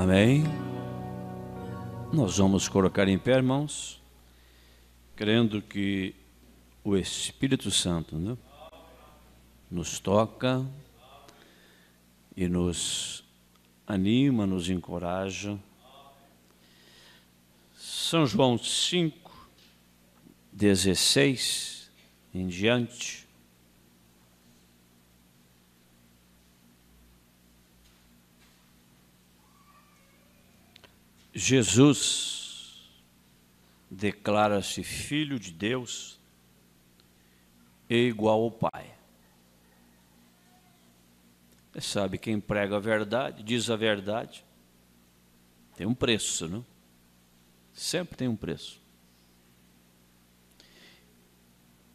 Amém? Nós vamos colocar em pé, irmãos, crendo que o Espírito Santo, né, nos toca e nos anima, nos encoraja. São João 5, 16 em diante. Jesus declara-se Filho de Deus e igual ao Pai. Você sabe, quem prega a verdade, diz a verdade, tem um preço, não? Sempre tem um preço.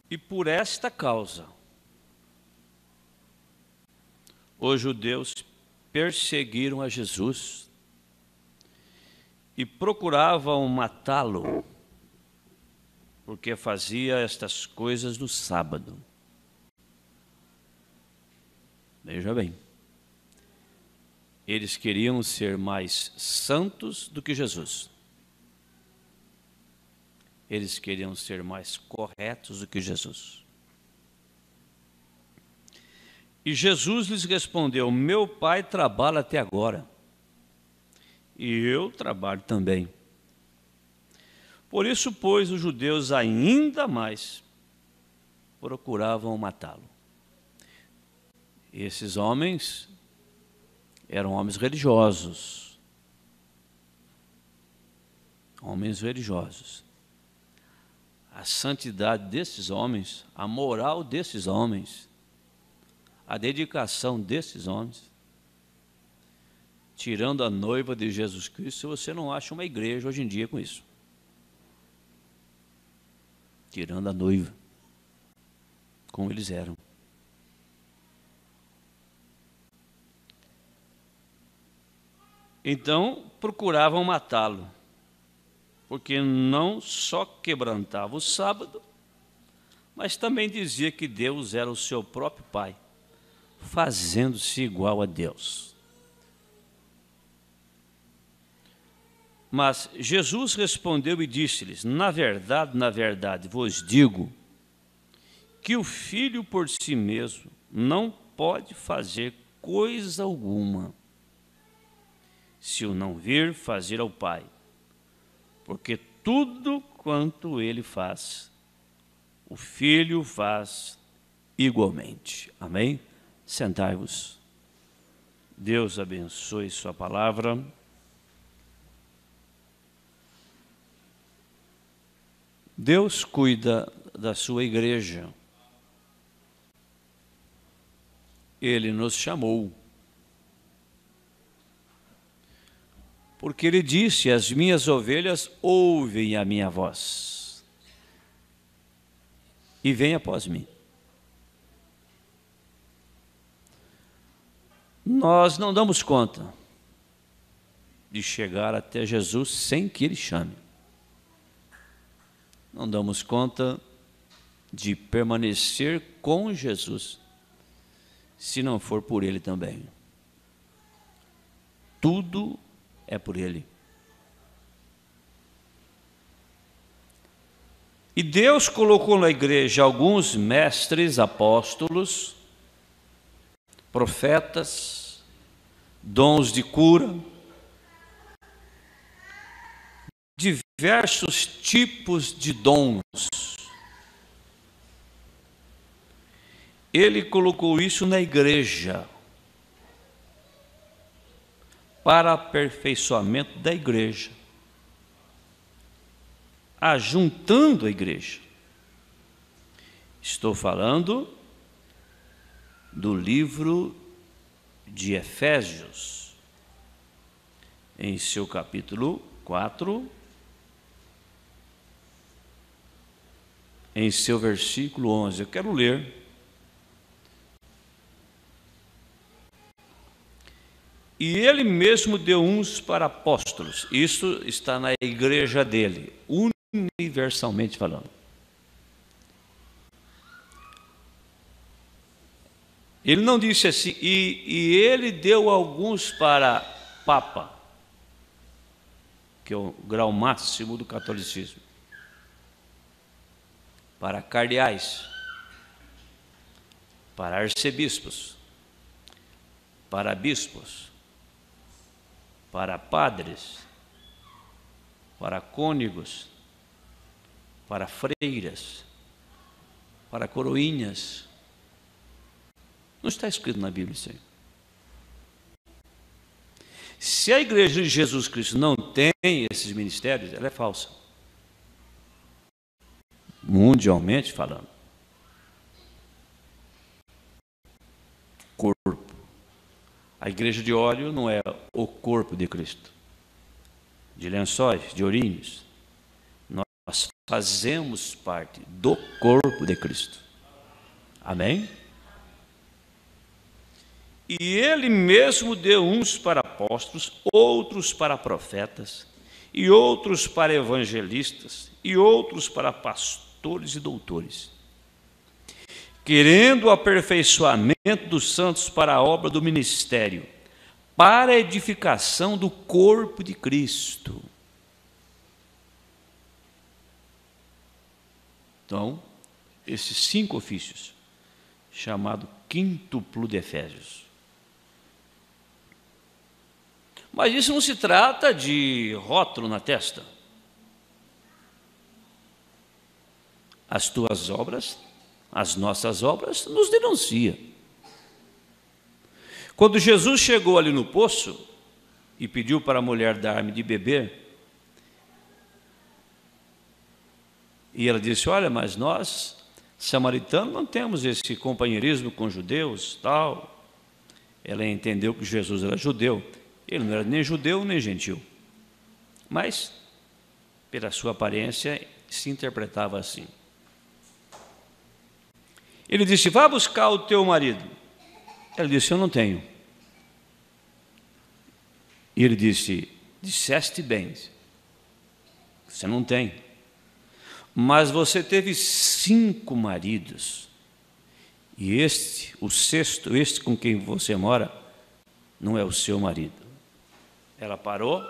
E por esta causa, os judeus perseguiram a Jesus e procuravam matá-lo, porque fazia estas coisas no sábado. Veja bem, eles queriam ser mais santos do que Jesus. Eles queriam ser mais corretos do que Jesus. E Jesus lhes respondeu: meu Pai trabalha até agora, e eu trabalho também. Por isso, pois, os judeus ainda mais procuravam matá-lo. Esses homens eram homens religiosos. Homens religiosos. A santidade desses homens, a moral desses homens, a dedicação desses homens, tirando a noiva de Jesus Cristo, você não acha uma igreja hoje em dia com isso. Tirando a noiva, como eles eram. Então, procuravam matá-lo, porque não só quebrantava o sábado, mas também dizia que Deus era o seu próprio Pai, fazendo-se igual a Deus. Mas Jesus respondeu e disse-lhes: na verdade, vos digo que o Filho por si mesmo não pode fazer coisa alguma, se o não vir fazer ao Pai, porque tudo quanto ele faz, o Filho faz igualmente. Amém? Sentai-vos. Deus abençoe sua palavra. Deus cuida da sua igreja. Ele nos chamou. Porque ele disse: as minhas ovelhas ouvem a minha voz e vêm após mim. Nós não damos conta de chegar até Jesus sem que ele chame. Não damos conta de permanecer com Jesus se não for por ele também. Tudo é por ele. E Deus colocou na igreja alguns mestres, apóstolos, profetas, dons de cura, diversos tipos de dons. Ele colocou isso na igreja, para aperfeiçoamento da igreja, ajuntando a igreja. Estou falando do livro de Efésios, em seu capítulo 4, em seu versículo 11. Eu quero ler. E ele mesmo deu uns para apóstolos. Isso está na igreja dele, universalmente falando. Ele não disse assim: e ele deu alguns para papa. que é o grau máximo do catolicismo, para cardeais, para arcebispos, para bispos, para padres, para cônegos, para freiras, para coroinhas. Não está escrito na Bíblia isso aí. Se a igreja de Jesus Cristo não tem esses ministérios, ela é falsa. Mundialmente falando. Corpo. A igreja de óleo não é o corpo de Cristo. De lençóis, de ourinhos. Nós fazemos parte do corpo de Cristo. Amém? E ele mesmo deu uns para apóstolos, outros para profetas, e outros para evangelistas, e outros para pastores e doutores, querendo o aperfeiçoamento dos santos para a obra do ministério, para a edificação do corpo de Cristo. Então, esses 5 ofícios, chamado quíntuplo de Efésios. Mas isso não se trata de rótulo na testa. As tuas obras, as nossas obras, nos denunciam. Quando Jesus chegou ali no poço e pediu para a mulher dar-me de beber, e ela disse: olha, mas nós, samaritanos, não temos esse companheirismo com judeus, tal. Ela entendeu que Jesus era judeu. Ele não era nem judeu nem gentil, mas pela sua aparência se interpretava assim. Ele disse: vá buscar o teu marido. Ela disse: eu não tenho. E ele disse: disseste bem, você não tem, mas você teve 5 maridos, e este, o 6º, este com quem você mora, não é o seu marido. Ela parou,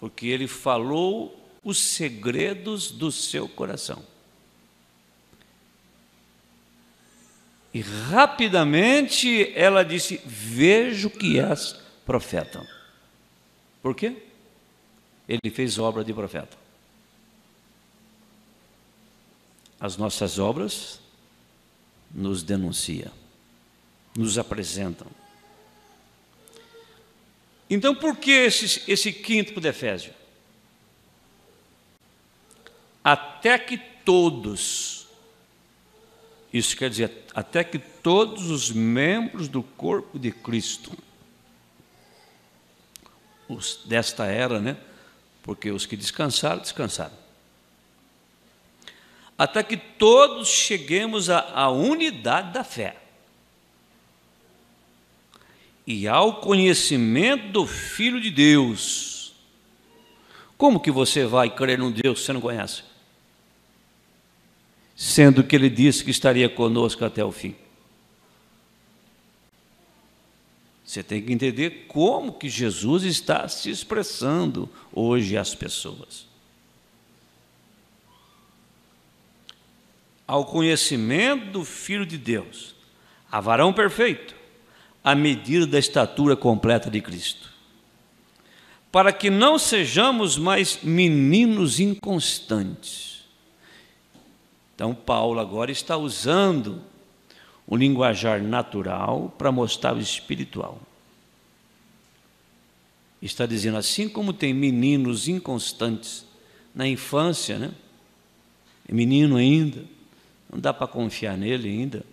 porque ele falou os segredos do seu coração. E rapidamente ela disse: vejo que és profeta. Por quê? Ele fez obra de profeta. As nossas obras nos denunciam, nos apresentam. Então, por que esse quíntuplo de Efésio? Até que todos, isso quer dizer, até que todos os membros do corpo de Cristo, os desta era, né? Porque os que descansaram, descansaram. Até que todos cheguemos à unidade da fé e ao conhecimento do Filho de Deus. Como que você vai crer num Deus que você não conhece? Sendo que ele disse que estaria conosco até o fim. Você tem que entender como que Jesus está se expressando hoje às pessoas. Ao conhecimento do Filho de Deus, a varão perfeito, à medida da estatura completa de Cristo, para que não sejamos mais meninos inconstantes. Então, Paulo agora está usando o linguajar natural para mostrar o espiritual. Está dizendo, assim como tem meninos inconstantes na infância, né? É menino ainda, não dá para confiar nele ainda,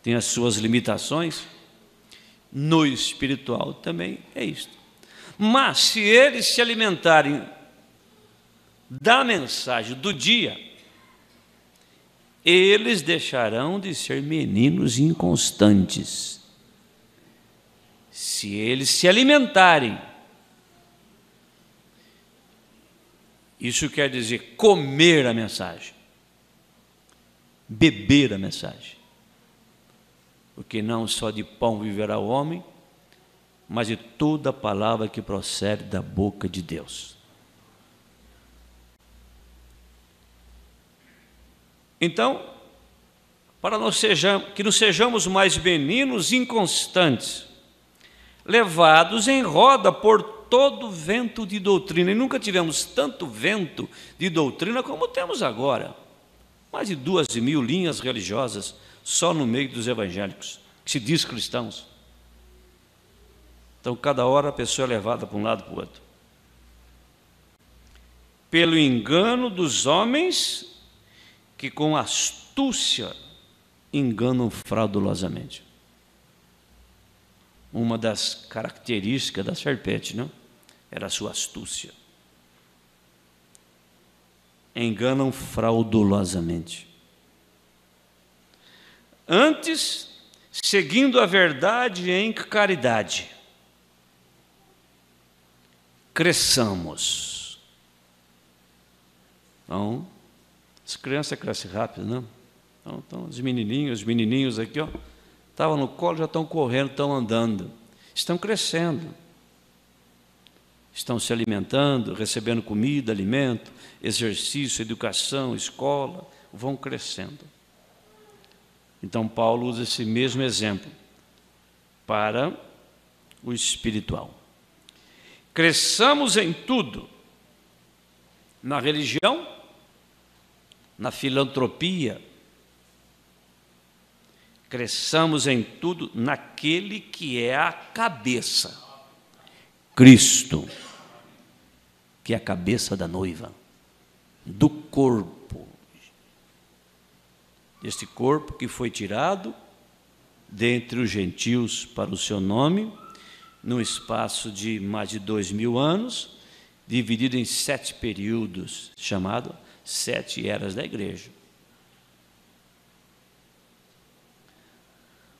tem as suas limitações. No espiritual também é isto. Mas se eles se alimentarem da mensagem do dia, eles deixarão de ser meninos inconstantes. Se eles se alimentarem, isso quer dizer comer a mensagem, beber a mensagem. Porque não só de pão viverá o homem, mas de toda palavra que procede da boca de Deus. Então, para que não sejamos mais meninos inconstantes, levados em roda por todo vento de doutrina. E nunca tivemos tanto vento de doutrina como temos agora. Mais de 2.000 linhas religiosas só no meio dos evangélicos, que se diz cristãos. Então, cada hora a pessoa é levada para um lado para o outro. Pelo engano dos homens que com astúcia enganam fraudulosamente. Uma das características da serpente, não? Era a sua astúcia. Enganam fraudulosamente. Antes, seguindo a verdade em caridade, cresçamos. Então, as crianças crescem rápido, não? Então, os menininhos aqui, ó, estavam no colo, já estão correndo, estão andando, estão crescendo, estão se alimentando, recebendo comida, alimento, exercício, educação, escola, vão crescendo. Então, Paulo usa esse mesmo exemplo para o espiritual. Cresçamos em tudo, na religião, na filantropia, cresçamos em tudo naquele que é a cabeça, Cristo, que é a cabeça da noiva, do corpo, deste corpo que foi tirado dentre os gentios para o seu nome, num espaço de mais de 2.000 anos, dividido em 7 períodos, chamado 7 eras da igreja.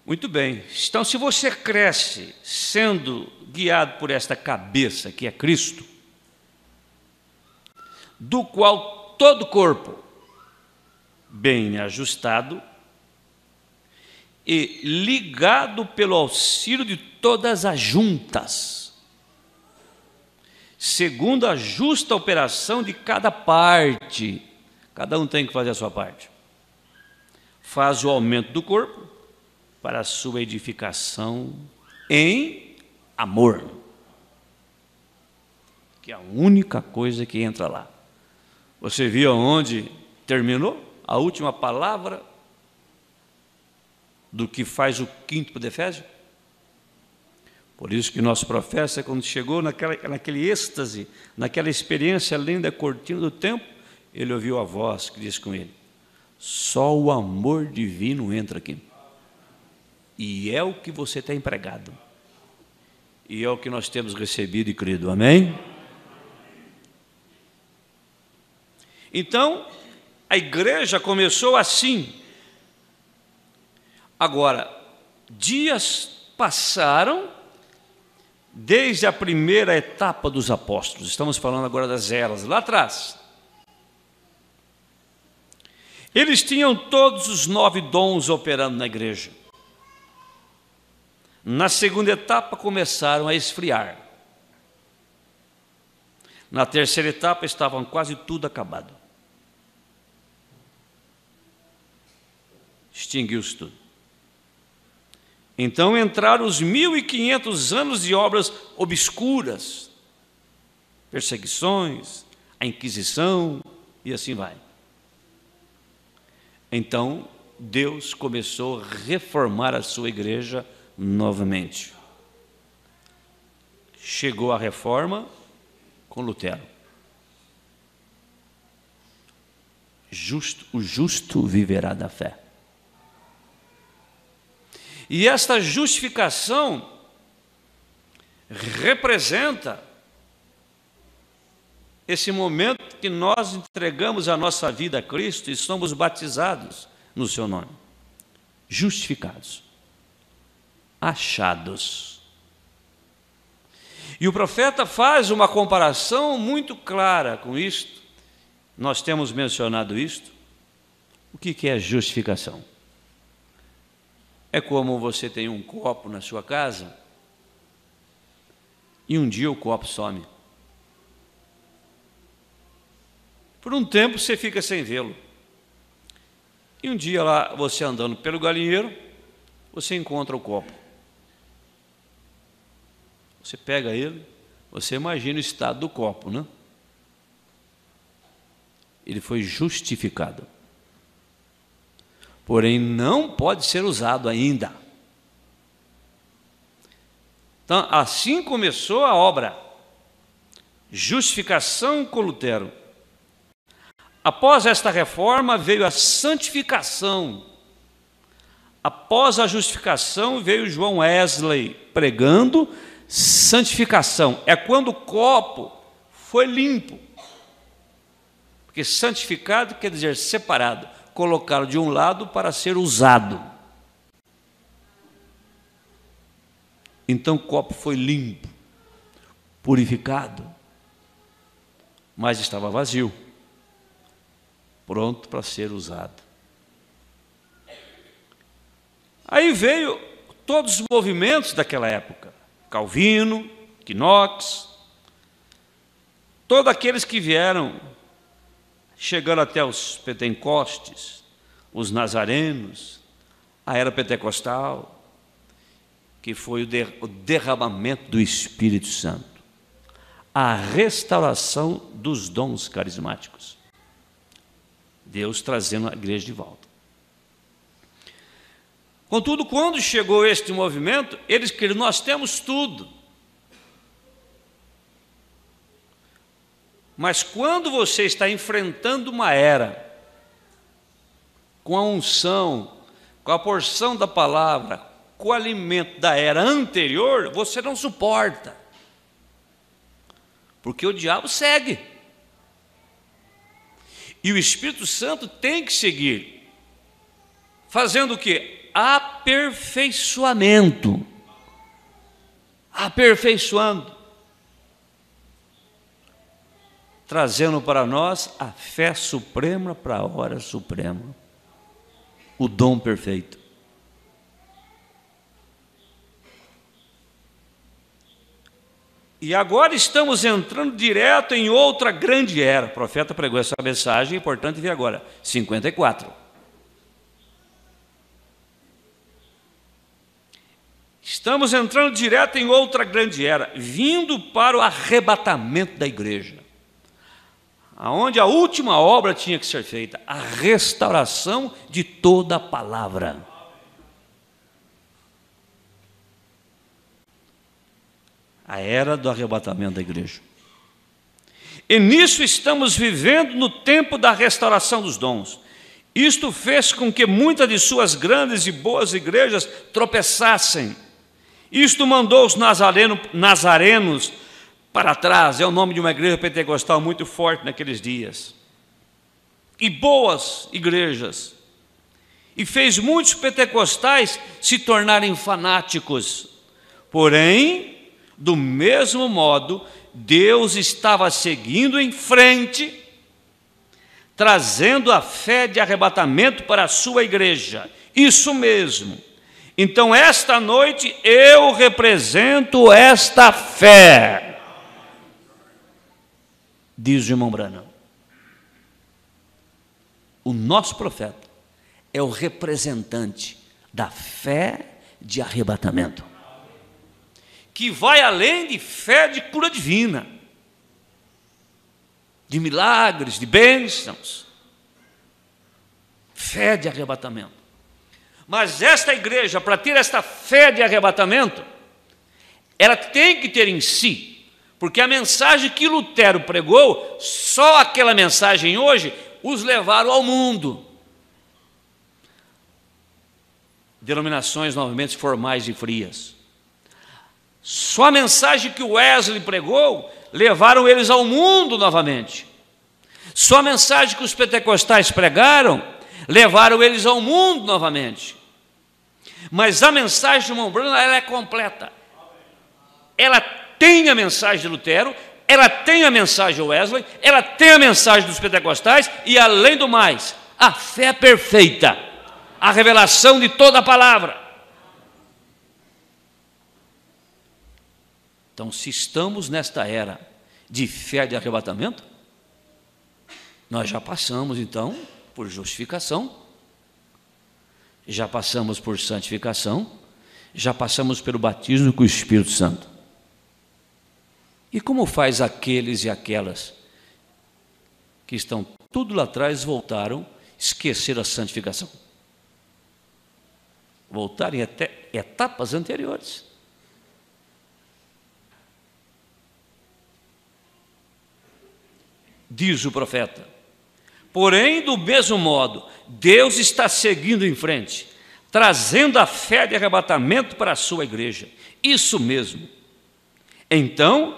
Muito bem, então se você cresce sendo guiado por esta cabeça que é Cristo, do qual todo o corpo, bem ajustado e ligado pelo auxílio de todas as juntas, segundo a justa operação de cada parte, cada um tem que fazer a sua parte, faz o aumento do corpo para a sua edificação em amor, que é a única coisa que entra lá. Você viu onde terminou? A última palavra do que faz o quinto de Efésios? Por isso que nosso profeta, quando chegou naquele êxtase, naquela experiência além da cortina do tempo, ele ouviu a voz que diz com ele: só o amor divino entra aqui. E é o que você tem pregado. E é o que nós temos recebido e crido. Amém? Então, a igreja começou assim. Agora, dias passaram desde a primeira etapa dos apóstolos. Estamos falando agora das eras, lá atrás. Eles tinham todos os 9 dons operando na igreja. Na segunda etapa começaram a esfriar. Na terceira etapa estavam quase tudo acabado. Extinguiu-se tudo. Então entraram os 1.500 anos de obras obscuras, perseguições, a Inquisição e assim vai. Então Deus começou a reformar a sua igreja novamente. Chegou a reforma com Lutero. O justo viverá da fé. E esta justificação representa esse momento que nós entregamos a nossa vida a Cristo e somos batizados no seu nome. Justificados. Achados. E o profeta faz uma comparação muito clara com isto. Nós temos mencionado isto. O que é justificação? É como você tem um copo na sua casa E um dia o copo some. Por um tempo você fica sem vê-lo. E um dia lá, você andando pelo galinheiro, você encontra o copo. Você pega ele, você imagina o estado do copo, né? Ele foi justificado. Porém, não pode ser usado ainda. Então, assim começou a obra. Justificação com Lutero. Após esta reforma veio a santificação. Após a justificação veio João Wesley pregando santificação. É quando o copo foi limpo. Porque santificado quer dizer separado, colocado de um lado para ser usado. Então o copo foi limpo, purificado, mas estava vazio, pronto para ser usado. Aí veio todos os movimentos daquela época, Calvino, Knox, todos aqueles que vieram, chegando até os pentecostes, os nazarenos, a era pentecostal, que foi o derramamento do Espírito Santo, a restauração dos dons carismáticos, Deus trazendo a igreja de volta. Contudo, quando chegou este movimento, eles queriam, nós temos tudo. Mas quando você está enfrentando uma era, com a unção, com a porção da palavra, com o alimento da era anterior, você não suporta. Porque o diabo segue. E o Espírito Santo tem que seguir. Fazendo o quê? Aperfeiçoamento. Aperfeiçoando. Trazendo para nós a fé suprema para a hora suprema. O dom perfeito. E agora estamos entrando direto em outra grande era. O profeta pregou essa mensagem, é importante ver agora. 54. Estamos entrando direto em outra grande era, vindo para o arrebatamento da igreja. Aonde a última obra tinha que ser feita, a restauração de toda a palavra. A era do arrebatamento da igreja. E nisso estamos vivendo no tempo da restauração dos dons. Isto fez com que muitas de suas grandes e boas igrejas tropeçassem. Isto mandou os nazarenos para trás. É o nome de uma igreja pentecostal muito forte naqueles dias. E boas igrejas. E fez muitos pentecostais se tornarem fanáticos. Porém, do mesmo modo, Deus estava seguindo em frente, trazendo a fé de arrebatamento para a sua igreja. Isso mesmo. Então, esta noite, eu represento esta fé, diz o irmão Branham. O nosso profeta é o representante da fé de arrebatamento, que vai além de fé de cura divina, de milagres, de bênçãos, fé de arrebatamento. Mas esta igreja, para ter esta fé de arrebatamento, ela tem que ter em si, porque a mensagem que Lutero pregou, só aquela mensagem hoje, os levaram ao mundo. Denominações novamente formais e frias. Só a mensagem que Wesley pregou, levaram eles ao mundo novamente. Só a mensagem que os pentecostais pregaram, levaram eles ao mundo novamente. Mas a mensagem de irmão Branham, ela é completa. Ela tem a mensagem de Lutero, ela tem a mensagem de Wesley, ela tem a mensagem dos pentecostais e, além do mais, a fé perfeita, a revelação de toda a palavra. Então, se estamos nesta era de fé de arrebatamento, nós já passamos, então, por justificação, já passamos por santificação, já passamos pelo batismo com o Espírito Santo. E como faz aqueles e aquelas que estão tudo lá atrás, voltaram, esqueceram a santificação? Voltarem até etapas anteriores. Diz o profeta: porém, do mesmo modo, Deus está seguindo em frente, trazendo a fé de arrebatamento para a sua igreja. Isso mesmo. Então,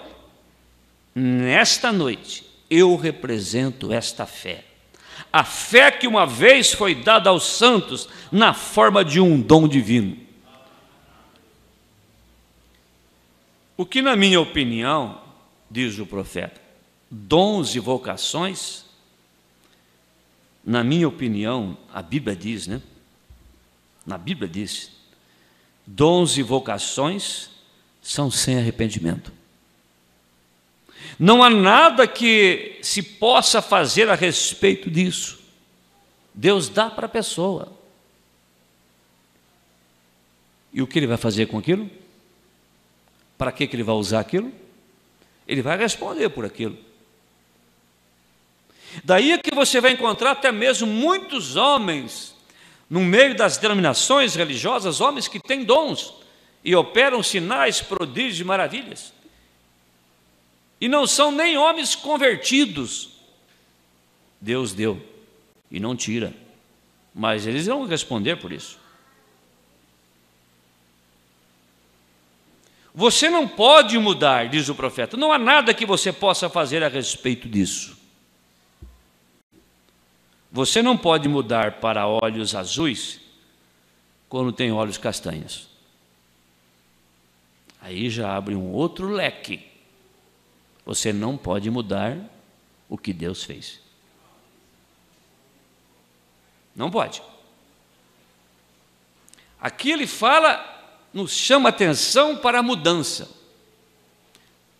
nesta noite, eu represento esta fé. A fé que uma vez foi dada aos santos na forma de um dom divino. O que, na minha opinião, diz o profeta, dons e vocações, na minha opinião, a Bíblia diz, né? Na Bíblia diz, dons e vocações são sem arrependimento. Não há nada que se possa fazer a respeito disso. Deus dá para a pessoa. E o que ele vai fazer com aquilo? Para que ele vai usar aquilo? Ele vai responder por aquilo. Daí é que você vai encontrar até mesmo muitos homens, no meio das denominações religiosas, homens que têm dons e operam sinais, prodígios e maravilhas. E não são nem homens convertidos. Deus deu e não tira, mas eles vão responder por isso. Você não pode mudar, diz o profeta, não há nada que você possa fazer a respeito disso. Você não pode mudar para olhos azuis quando tem olhos castanhos. Aí já abre um outro leque. Você não pode mudar o que Deus fez. Não pode. Aqui ele fala, nos chama atenção para a mudança.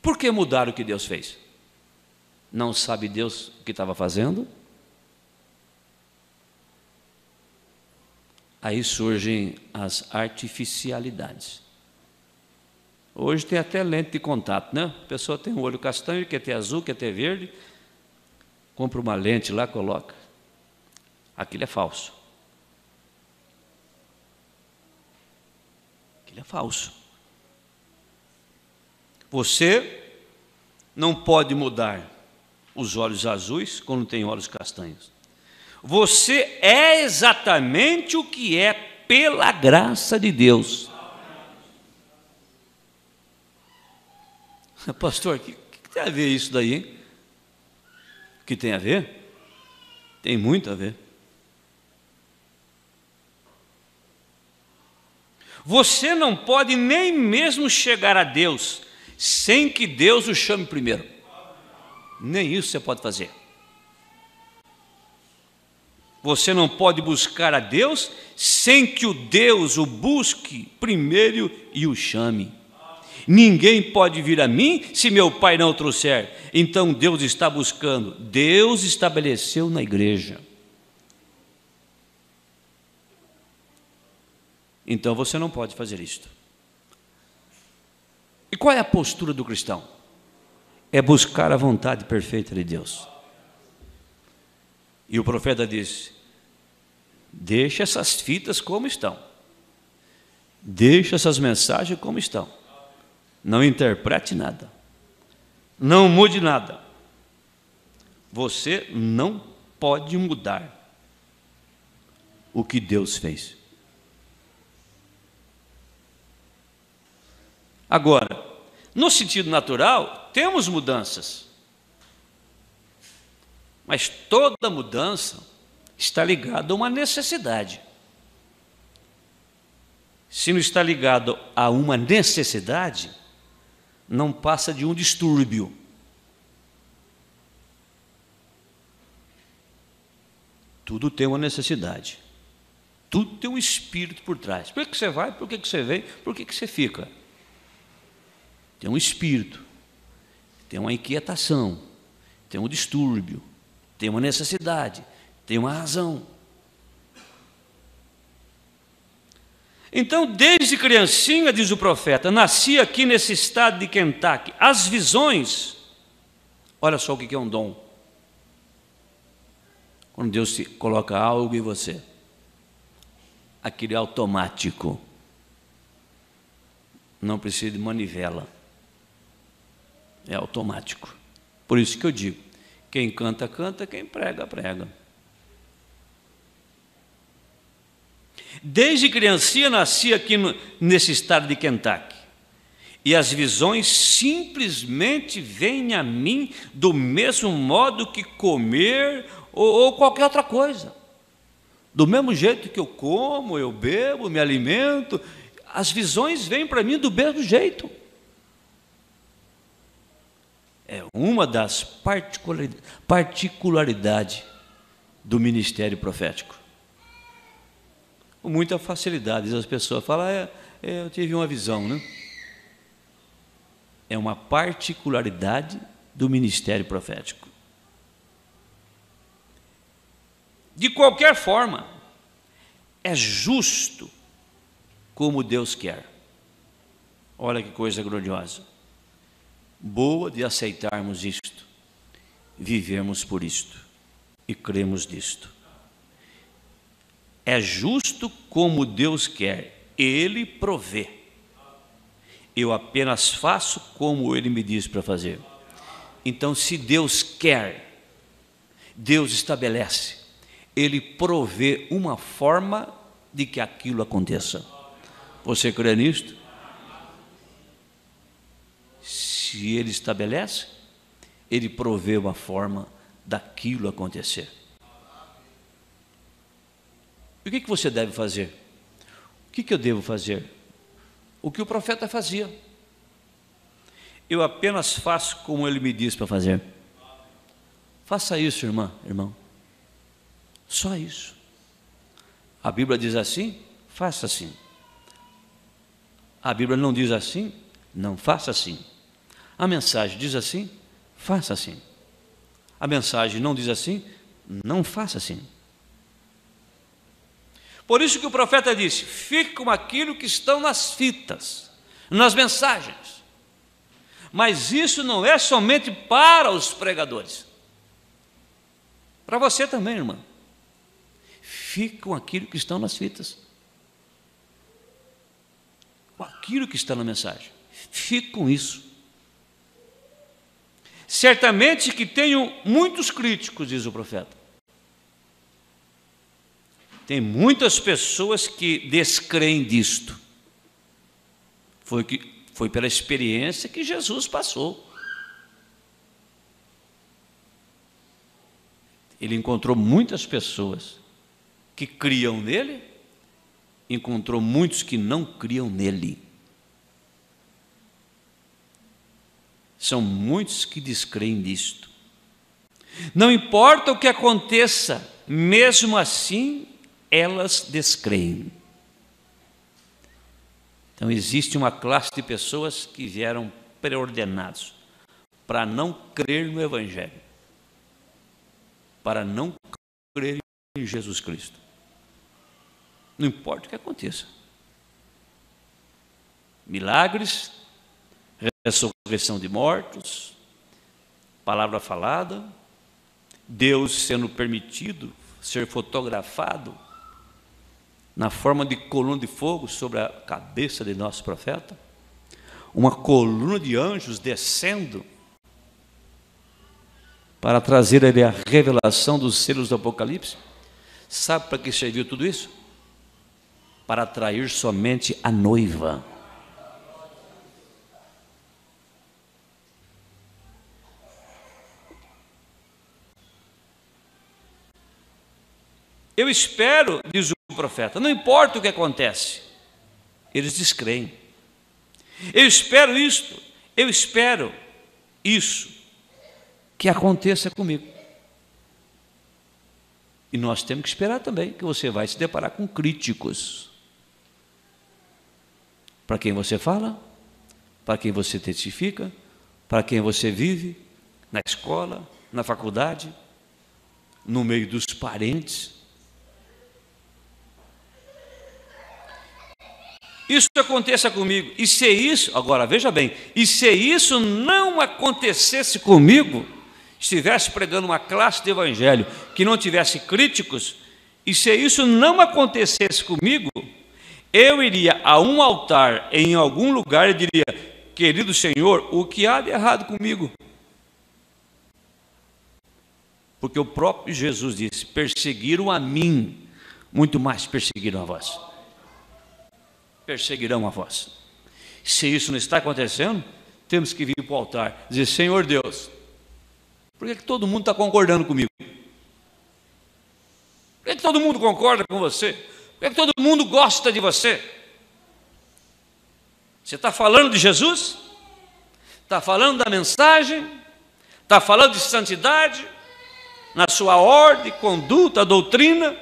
Por que mudar o que Deus fez? Não sabe Deus o que estava fazendo? Aí surgem as artificialidades. Hoje tem até lente de contato, né? A pessoa tem um olho castanho, quer ter azul, quer ter verde, compra uma lente lá, coloca. Aquilo é falso. Aquilo é falso. Você não pode mudar os olhos azuis quando tem olhos castanhos. Você é exatamente o que é pela graça de Deus. Pastor, o que tem a ver isso daí, hein? O que tem a ver? Tem muito a ver. Você não pode nem mesmo chegar a Deus sem que Deus o chame primeiro. Nem isso você pode fazer. Você não pode buscar a Deus sem que o Deus o busque primeiro e o chame. Ninguém pode vir a mim se meu Pai não o trouxer. Então Deus está buscando. Deus estabeleceu na igreja. Então você não pode fazer isto. E qual é a postura do cristão? É buscar a vontade perfeita de Deus. E o profeta disse: deixa essas fitas como estão. Deixa essas mensagens como estão. Não interprete nada. Não mude nada. Você não pode mudar o que Deus fez. Agora, no sentido natural, temos mudanças. Mas toda mudança está ligada a uma necessidade. Se não está ligado a uma necessidade, não passa de um distúrbio. Tudo tem uma necessidade. Tudo tem um espírito por trás. Por que você vai? Por que você vem? Por que você fica? tem um espírito, tem uma inquietação, tem um distúrbio, tem uma necessidade, tem uma razão. Então, desde criancinha, diz o profeta, nasci aqui nesse estado de Kentucky. As visões, olha só o que é um dom. Quando Deus coloca algo em você, aquele automático, não precisa de manivela, é automático. Por isso que eu digo, quem canta, canta, quem prega, prega. Desde criancinha nasci aqui nesse estado de Kentucky, e as visões simplesmente vêm a mim do mesmo modo que comer ou qualquer outra coisa. Do mesmo jeito que eu como, eu bebo, me alimento, as visões vêm para mim do mesmo jeito. É uma das particularidades do ministério profético. Com muita facilidade, as pessoas falam, eu tive uma visão, né? É uma particularidade do ministério profético. De qualquer forma, é justo como Deus quer. Olha que coisa gloriosa. Boa de aceitarmos isto, vivermos por isto e cremos nisto. É justo como Deus quer, Ele provê. Eu apenas faço como Ele me diz para fazer. Então, se Deus quer, Deus estabelece, Ele provê uma forma de que aquilo aconteça. Você crê nisto? Se Ele estabelece, Ele provê uma forma daquilo acontecer. E o que você deve fazer? O que eu devo fazer? O que o profeta fazia. Eu apenas faço como ele me diz para fazer. Faça isso, irmão. Só isso. A Bíblia diz assim, faça assim. A Bíblia não diz assim, não faça assim. A mensagem diz assim, faça assim. A mensagem não diz assim, não faça assim. Por isso que o profeta disse, fique com aquilo que estão nas fitas, nas mensagens. Mas isso não é somente para os pregadores. Para você também, irmã. Fique com aquilo que estão nas fitas. Com aquilo que está na mensagem. Fique com isso. Certamente que tenho muitos críticos, diz o profeta. Tem muitas pessoas que descreem disto. Foi pela experiência que Jesus passou. Ele encontrou muitas pessoas que criam nele, encontrou muitos que não criam nele. São muitos que descreem disto. Não importa o que aconteça, mesmo assim, elas descreem. Então, existe uma classe de pessoas que vieram preordenados para não crer no Evangelho, para não crer em Jesus Cristo. Não importa o que aconteça. Milagres, ressurreição de mortos, palavra falada, Deus sendo permitido ser fotografado na forma de coluna de fogo sobre a cabeça de nosso profeta, uma coluna de anjos descendo para trazer ali a revelação dos selos do Apocalipse. Sabe para que serviu tudo isso? Para atrair somente a noiva. Eu espero, diz o profeta, não importa o que acontece, eles descreem. Eu espero isto, eu espero isso, que aconteça comigo. E nós temos que esperar também que você vai se deparar com críticos. Para quem você fala? para quem você testifica, para quem você vive, na escola, na faculdade, no meio dos parentes. Isso aconteça comigo, e se isso, agora veja bem, e se isso não acontecesse comigo, estivesse pregando uma classe de evangelho que não tivesse críticos, e se isso não acontecesse comigo, eu iria a um altar em algum lugar e diria: querido Senhor, o que há de errado comigo? Porque o próprio Jesus disse: perseguiram a mim, muito mais perseguiram a vós. Perseguirão a vós. Se isso não está acontecendo, temos que vir para o altar e dizer: Senhor Deus, por que todo mundo está concordando comigo? Por que todo mundo concorda com você? Por que todo mundo gosta de você? Você está falando de Jesus? Está falando da mensagem? Está falando de santidade? Na sua ordem, conduta, doutrina?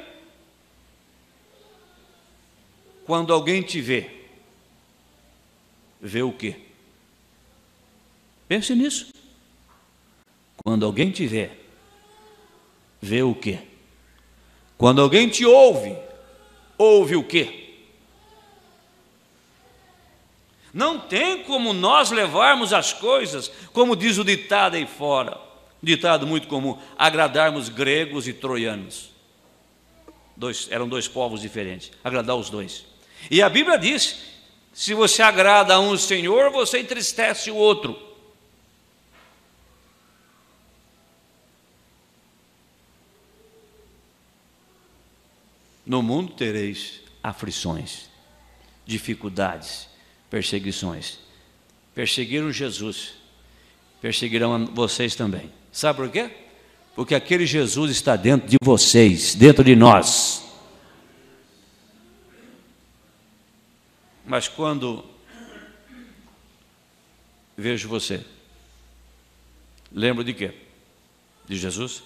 Quando alguém te vê, vê o quê? Pense nisso. Quando alguém te vê, vê o quê? Quando alguém te ouve, ouve o quê? Não tem como nós levarmos as coisas, como diz o ditado aí fora, um ditado muito comum, agradarmos gregos e troianos. Eram dois povos diferentes, agradar os dois. E a Bíblia diz: se você agrada a um senhor, você entristece o outro. No mundo tereis aflições, dificuldades, perseguições. Perseguiram Jesus, perseguirão vocês também. Sabe por quê? Porque aquele Jesus está dentro de vocês, dentro de nós. Mas quando vejo você, lembro de quê? De Jesus?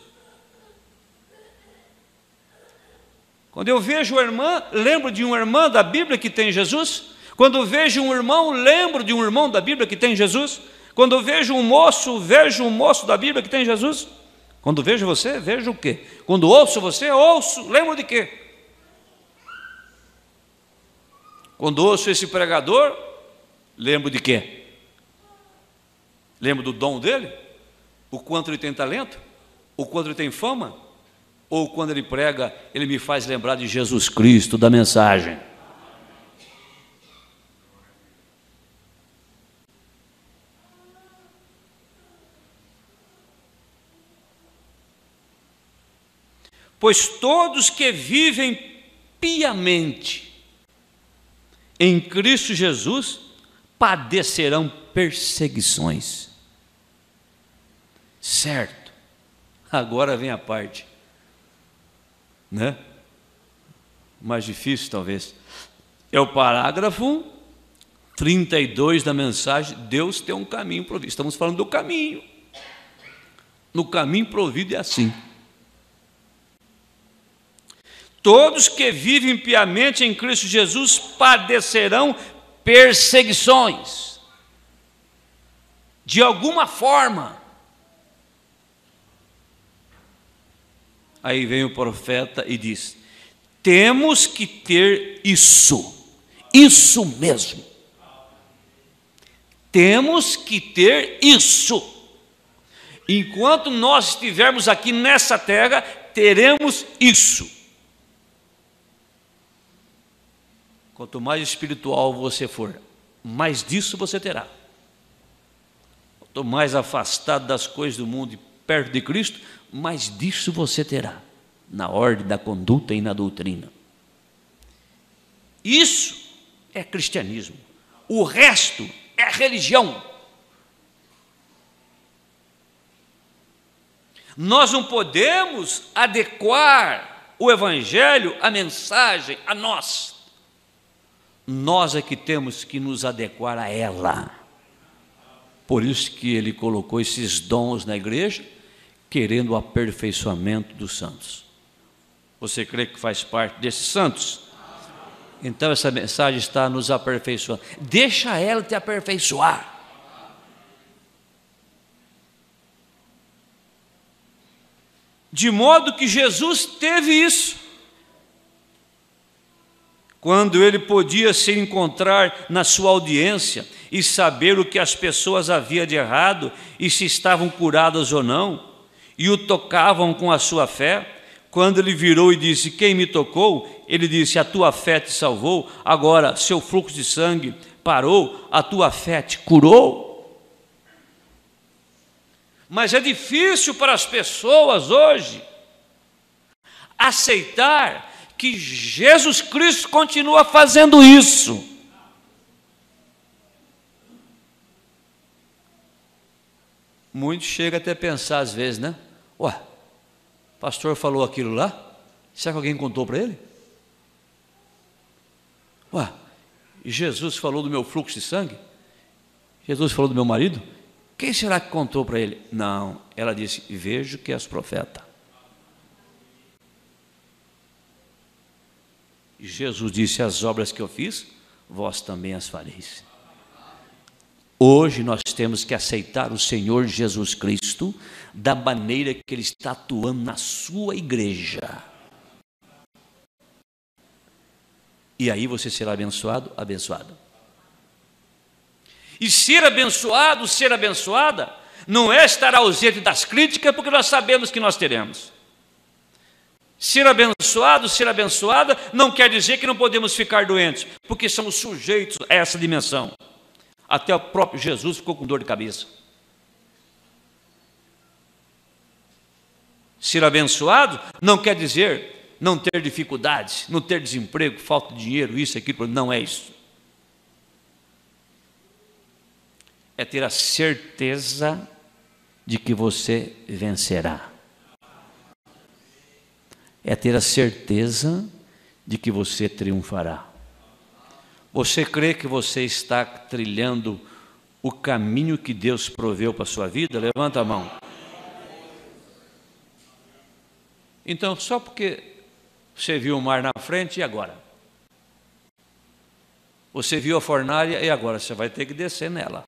Quando eu vejo uma irmã, lembro de uma irmã da Bíblia que tem Jesus? Quando eu vejo um irmão, lembro de um irmão da Bíblia que tem Jesus? Quando eu vejo um moço da Bíblia que tem Jesus? Quando vejo você, vejo o quê? Quando ouço você, ouço, lembro de quê? Quando ouço esse pregador, lembro de quê? Lembro do dom dele? O quanto ele tem talento? O quanto ele tem fama? Ou quando ele prega, ele me faz lembrar de Jesus Cristo, da mensagem? Pois todos que vivem piamente em Cristo Jesus padecerão perseguições. Certo. Agora vem a parte, né? Mais difícil talvez. É o parágrafo 32 da mensagem: Deus tem um caminho provido. Estamos falando do caminho. No caminho provido é assim: todos que vivem piamente em Cristo Jesus padecerão perseguições, de alguma forma. Aí vem o profeta e diz: temos que ter isso mesmo. Temos que ter isso. Enquanto nós estivermos aqui nessa terra, teremos isso. Quanto mais espiritual você for, mais disso você terá. Quanto mais afastado das coisas do mundo e perto de Cristo, mais disso você terá, na ordem da conduta e na doutrina. Isso é cristianismo. O resto é religião. Nós não podemos adequar o evangelho, a mensagem, a nós. Nós é que temos que nos adequar a ela. Por isso que ele colocou esses dons na igreja, querendo o aperfeiçoamento dos santos. Você crê que faz parte desses santos? Então essa mensagem está nos aperfeiçoando. Deixa ela te aperfeiçoar. De modo que Jesus teve isso. Quando ele podia se encontrar na sua audiência e saber o que as pessoas haviam de errado e se estavam curadas ou não, e o tocavam com a sua fé, quando ele virou e disse: quem me tocou? Ele disse: a tua fé te salvou, agora seu fluxo de sangue parou, a tua fé te curou. Mas é difícil para as pessoas hoje aceitar que Jesus Cristo continua fazendo isso. Muitos chegam até a pensar às vezes, né? Ué, o pastor falou aquilo lá, será que alguém contou para ele? Ué, Jesus falou do meu fluxo de sangue? Jesus falou do meu marido? Quem será que contou para ele? Não, ela disse: vejo que és profeta. E Jesus disse: as obras que eu fiz, vós também as fareis. Hoje nós temos que aceitar o Senhor Jesus Cristo da maneira que Ele está atuando na sua igreja. E aí você será abençoado, abençoado. E ser abençoado, ser abençoada, não é estar ausente das críticas, porque nós sabemos que nós teremos. Ser abençoado, ser abençoada, não quer dizer que não podemos ficar doentes, porque somos sujeitos a essa dimensão. Até o próprio Jesus ficou com dor de cabeça. Ser abençoado não quer dizer não ter dificuldades, não ter desemprego, falta de dinheiro, isso, aquilo, não é isso. É ter a certeza de que você vencerá. É ter a certeza de que você triunfará. Você crê que você está trilhando o caminho que Deus proveu para a sua vida? Levanta a mão. Então, só porque você viu o mar na frente, e agora? Você viu a fornalha, e agora? Você vai ter que descer nela.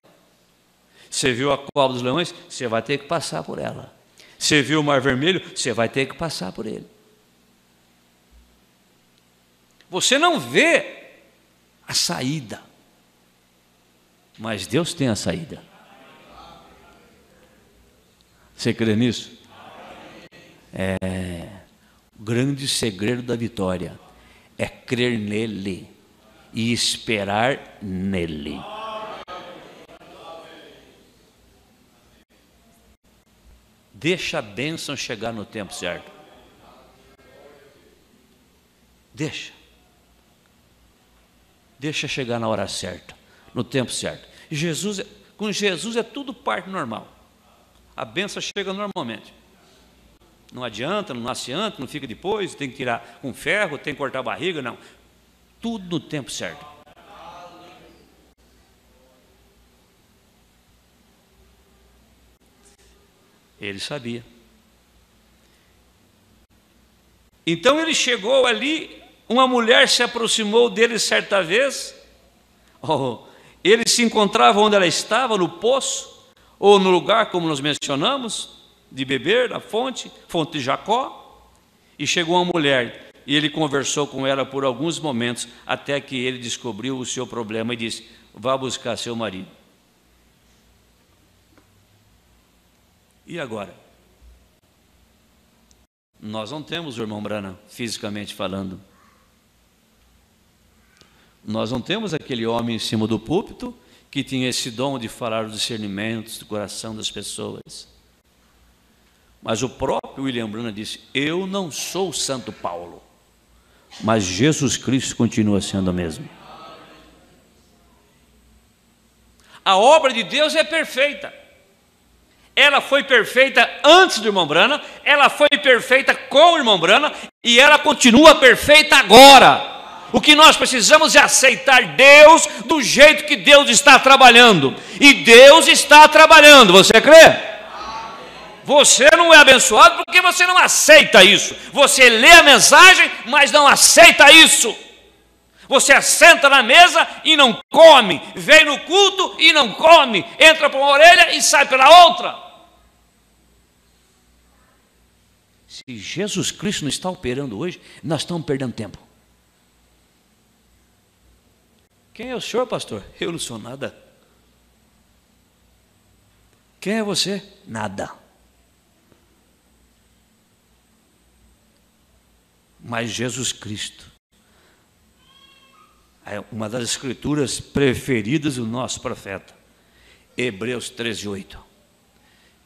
Você viu a cova dos leões, você vai ter que passar por ela. Você viu o mar vermelho, você vai ter que passar por ele. Você não vê a saída, mas Deus tem a saída. Você crê nisso? O grande segredo da vitória é crer nele e esperar nele. Deixa a bênção chegar no tempo certo. Deixa chegar na hora certa, no tempo certo. Com Jesus é tudo parte normal. A bênção chega normalmente. Não adianta, não nasce antes, não fica depois, tem que tirar com ferro, tem que cortar a barriga, não. Tudo no tempo certo. Ele sabia. Então ele chegou ali, uma mulher se aproximou dele certa vez. Ele se encontrava onde ela estava, no poço, ou no lugar, como nós mencionamos, de beber, na fonte de Jacó. E chegou uma mulher, e ele conversou com ela por alguns momentos, até que ele descobriu o seu problema e disse: vá buscar seu marido. E agora? Nós não temos o irmão Branham, fisicamente falando. Nós não temos aquele homem em cima do púlpito que tinha esse dom de falar os discernimentos do coração das pessoas. Mas o próprio William Branham disse: eu não sou o Santo Paulo, mas Jesus Cristo continua sendo o mesmo. A obra de Deus é perfeita. Ela foi perfeita antes do irmão Branham, ela foi perfeita com o irmão Branham e ela continua perfeita agora. O que nós precisamos é aceitar Deus do jeito que Deus está trabalhando. E Deus está trabalhando, você crê? Você não é abençoado porque você não aceita isso. Você lê a mensagem, mas não aceita isso. Você assenta na mesa e não come, vem no culto e não come, entra por uma orelha e sai pela outra. Se Jesus Cristo não está operando hoje, nós estamos perdendo tempo. Quem é o senhor, pastor? Eu não sou nada. Quem é você? Nada. Mas Jesus Cristo é uma das escrituras preferidas do nosso profeta. Hebreus 13:8.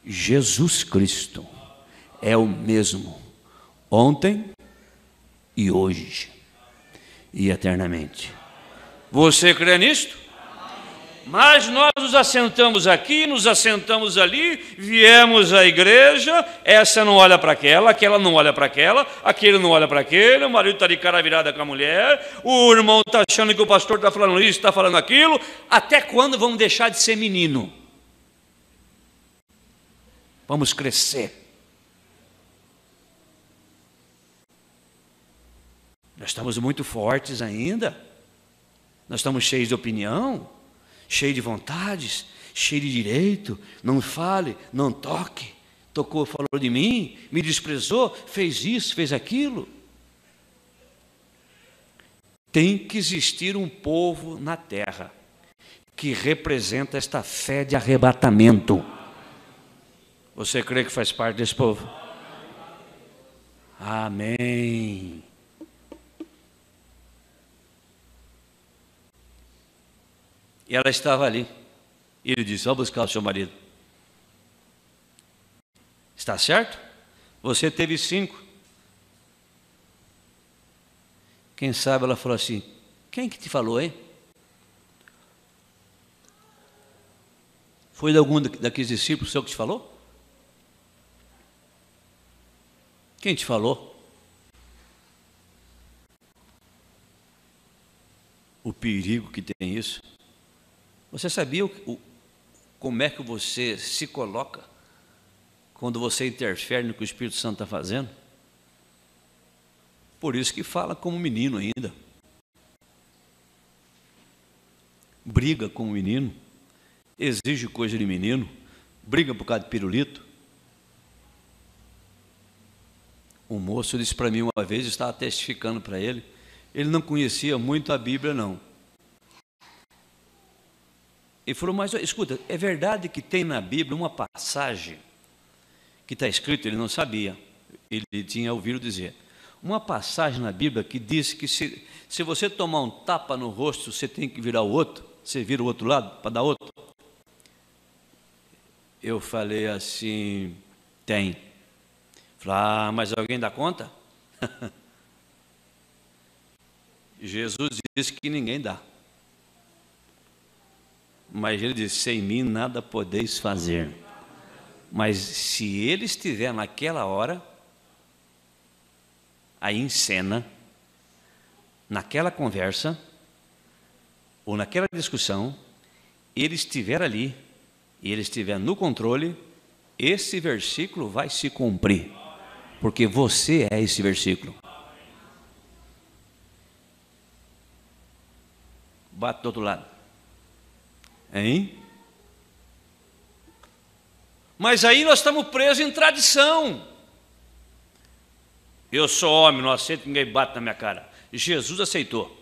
Jesus Cristo é o mesmo ontem e hoje e eternamente. Você crê nisto? Mas nós nos assentamos aqui, nos assentamos ali, viemos à igreja, essa não olha para aquela não olha para aquela, aquele não olha para aquele, o marido está de cara virada com a mulher, o irmão está achando que o pastor está falando isso, está falando aquilo. Até quando vamos deixar de ser menino? Vamos crescer. Nós estamos muito fortes ainda, nós estamos cheios de opinião, cheio de vontades, cheio de direito. Não fale, não toque. Tocou, falou de mim, me desprezou, fez isso, fez aquilo. Tem que existir um povo na terra que representa esta fé de arrebatamento. Você crê que faz parte desse povo? Amém. E ela estava ali. E ele disse: vá buscar o seu marido. Está certo? Você teve 5. Quem sabe ela falou assim: quem que te falou, hein? Foi de algum daqueles discípulos seu que te falou? Quem te falou? O perigo que tem isso. Você sabia como é que você se coloca quando você interfere no que o Espírito Santo está fazendo? Por isso que fala como menino ainda. Briga com o menino, exige coisa de menino, briga por causa de pirulito. Um moço disse para mim uma vez, eu estava testificando para ele não conhecia muito a Bíblia não. Ele falou: mas escuta, é verdade que tem na Bíblia uma passagem que está escrito, ele não sabia, ele tinha ouvido dizer, uma passagem na Bíblia que diz que se você tomar um tapa no rosto, você tem que virar o outro, você vira o outro lado para dar outro. Eu falei assim: tem. Falei: mas alguém dá conta? Jesus disse que ninguém dá. Mas ele disse: sem mim nada podeis fazer. Mas se ele estiver naquela hora, aí em cena, naquela conversa, ou naquela discussão, ele estiver ali, e ele estiver no controle, esse versículo vai se cumprir. Porque você é esse versículo. Bate do outro lado. Hein? Mas aí nós estamos presos em tradição. Eu sou homem, não aceito que ninguém bate na minha cara. Jesus aceitou.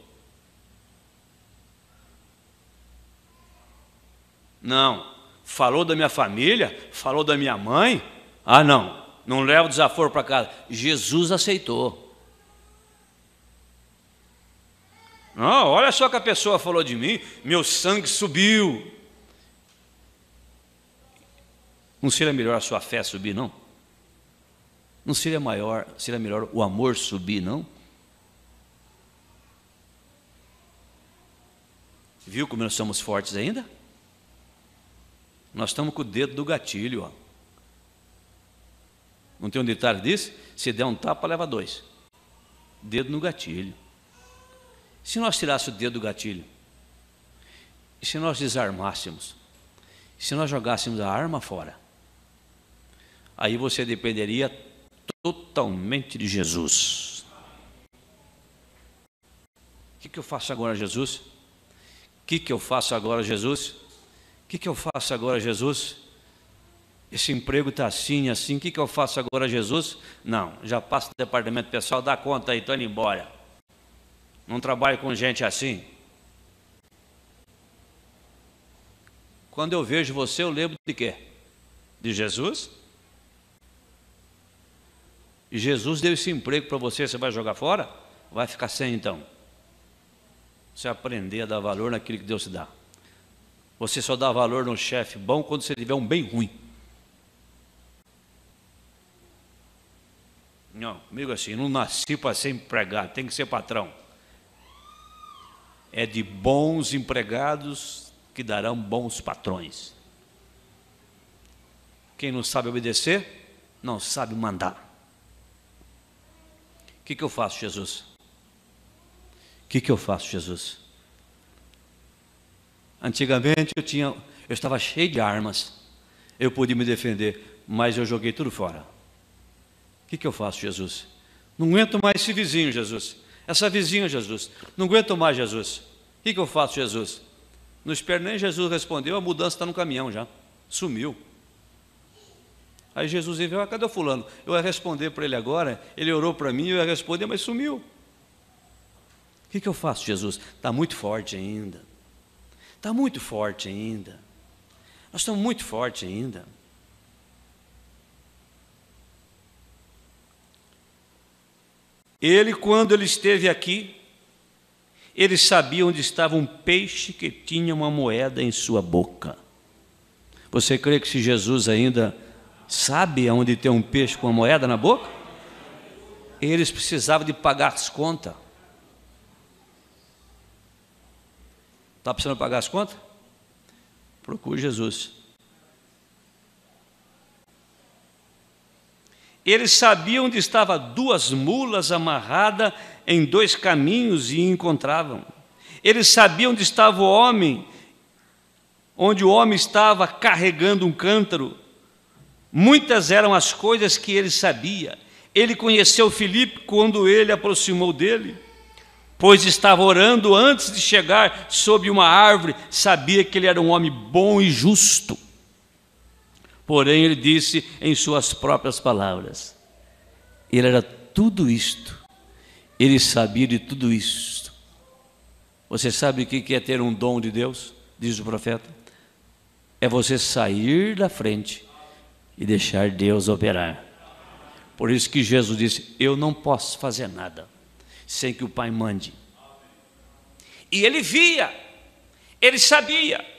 Não. Falou da minha família, falou da minha mãe. Não leva o desaforo para casa. Jesus aceitou. Não, olha só que a pessoa falou de mim, meu sangue subiu. Não seria melhor a sua fé subir, não? Não seria melhor o amor subir, não? Viu como nós somos fortes ainda? Nós estamos com o dedo do gatilho, ó. Não tem um ditado disso? Se der um tapa, leva 2. Dedo no gatilho. Se nós tirássemos o dedo do gatilho, e se nós desarmássemos, se nós jogássemos a arma fora, aí você dependeria totalmente de Jesus. que eu faço agora, Jesus? O que eu faço agora, Jesus? O que eu faço agora, Jesus? Esse emprego está assim, assim, o que eu faço agora, Jesus? Não, já passo do departamento pessoal, dá conta aí, estou indo embora. Não trabalho com gente assim. Quando eu vejo você, eu lembro de quê? De Jesus? E Jesus deu esse emprego para você, você vai jogar fora? Vai ficar sem então. Você aprender a dar valor naquilo que Deus te dá. Você só dá valor num chefe bom quando você tiver um bem ruim. Não, comigo assim, não nasci para ser empregado, tem que ser patrão. É de bons empregados que darão bons patrões. Quem não sabe obedecer, não sabe mandar. O que eu faço, Jesus? O que eu faço, Jesus? Antigamente eu estava cheio de armas, eu podia me defender, mas eu joguei tudo fora. O que eu faço, Jesus? Não aguento mais esse vizinho, Jesus. Essa vizinha, Jesus. Não aguento mais, Jesus. O que eu faço, Jesus? Não espero nem Jesus respondeu, a mudança está no caminhão já. Sumiu. Aí Jesus veio, cadê o fulano? Eu ia responder para ele agora, ele orou para mim, eu ia responder, mas sumiu. O que eu faço, Jesus? Está muito forte ainda. Está muito forte ainda. Nós estamos muito fortes ainda. Ele, quando ele esteve aqui, ele sabia onde estava um peixe que tinha uma moeda em sua boca. Você crê que se Jesus ainda sabe aonde tem um peixe com uma moeda na boca? Eles precisavam de pagar as contas. Está precisando pagar as contas? Procure Jesus. Eles sabiam onde estavam 2 mulas amarradas em 2 caminhos e encontravam. Eles sabiam onde estava o homem, onde o homem estava carregando um cântaro. Muitas eram as coisas que ele sabia. Ele conheceu Filipe quando ele aproximou dele, pois estava orando antes de chegar sob uma árvore, sabia que ele era um homem bom e justo. Porém, ele disse em suas próprias palavras, ele era tudo isto, ele sabia de tudo isto. Você sabe o que é ter um dom de Deus? Diz o profeta. É você sair da frente e deixar Deus operar. Por isso que Jesus disse, eu não posso fazer nada sem que o Pai mande. E ele via, ele sabia.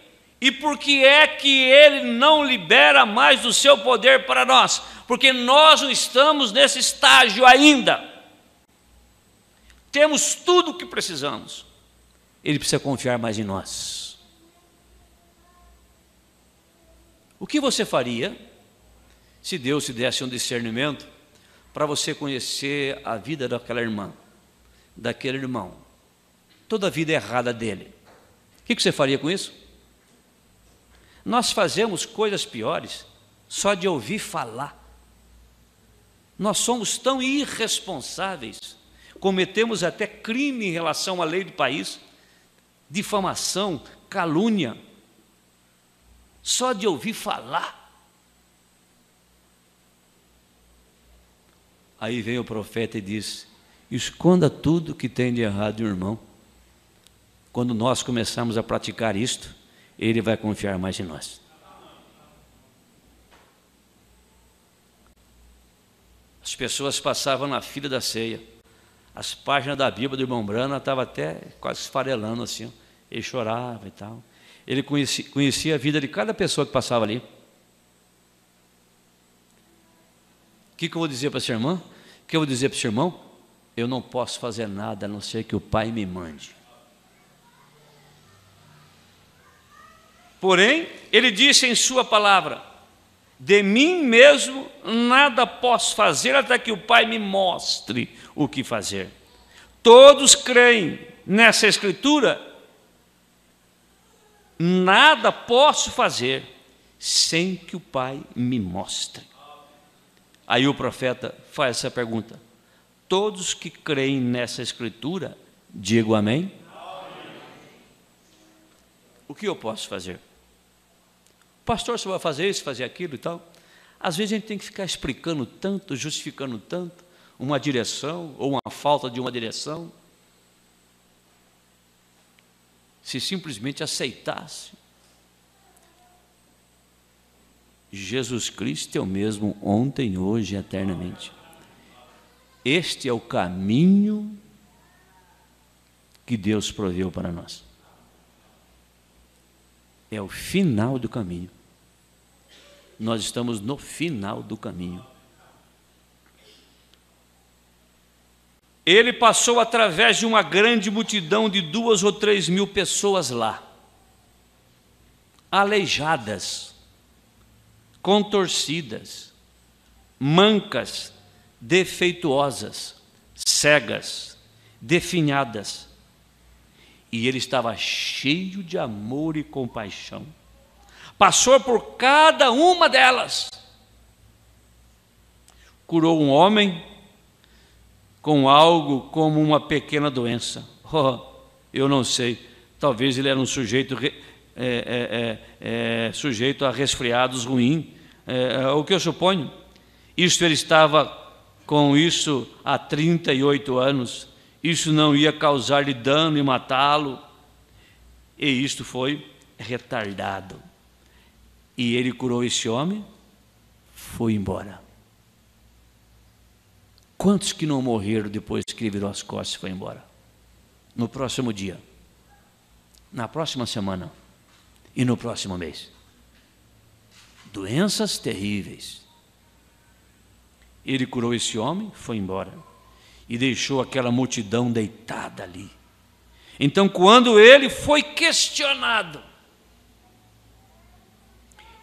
E por que é que ele não libera mais do seu poder para nós? Porque nós não estamos nesse estágio ainda. Temos tudo o que precisamos. Ele precisa confiar mais em nós. O que você faria se Deus te desse um discernimento para você conhecer a vida daquela irmã, daquele irmão, toda a vida errada dele? O que você faria com isso? Nós fazemos coisas piores só de ouvir falar. Nós somos tão irresponsáveis, cometemos até crime em relação à lei do país, difamação, calúnia, só de ouvir falar. Aí vem o profeta e diz, esconda tudo que tem de errado, irmão. Quando nós começamos a praticar isto, ele vai confiar mais em nós. As pessoas passavam na fila da ceia, as páginas da Bíblia do irmão Brana estavam até quase esfarelando assim, ele chorava e tal. Ele conhecia a vida de cada pessoa que passava ali. O que eu vou dizer para essa irmã? O que eu vou dizer para esse irmão? Eu não posso fazer nada a não ser que o Pai me mande. Porém, ele disse em sua palavra, de mim mesmo nada posso fazer até que o Pai me mostre o que fazer. Todos creem nessa escritura, nada posso fazer sem que o Pai me mostre. Aí o profeta faz essa pergunta, todos que creem nessa escritura, Digo amém. O que eu posso fazer? Pastor, você vai fazer isso, fazer aquilo e tal? Às vezes a gente tem que ficar explicando tanto, justificando tanto, uma direção ou uma falta de uma direção. Se simplesmente aceitasse, Jesus Cristo é o mesmo ontem, hoje e eternamente. Este é o caminho que Deus proveu para nós. É o final do caminho. Nós estamos no final do caminho. Ele passou através de uma grande multidão de 2 ou 3 mil pessoas lá, aleijadas, contorcidas, mancas, defeituosas, cegas, definhadas. E ele estava cheio de amor e compaixão. Passou por cada uma delas. Curou um homem com algo como uma pequena doença. Eu não sei, talvez ele era um sujeito sujeito a resfriados ruim, o que eu suponho. Isso ele estava com isso há 38 anos, isso não ia causar-lhe dano e matá-lo, e isto foi retardado. E ele curou esse homem, foi embora. Quantos que não morreram depois que ele virou as costas e foi embora? No próximo dia, na próxima semana e no próximo mês. Doenças terríveis. Ele curou esse homem, foi embora e deixou aquela multidão deitada ali. Então, quando ele foi questionado,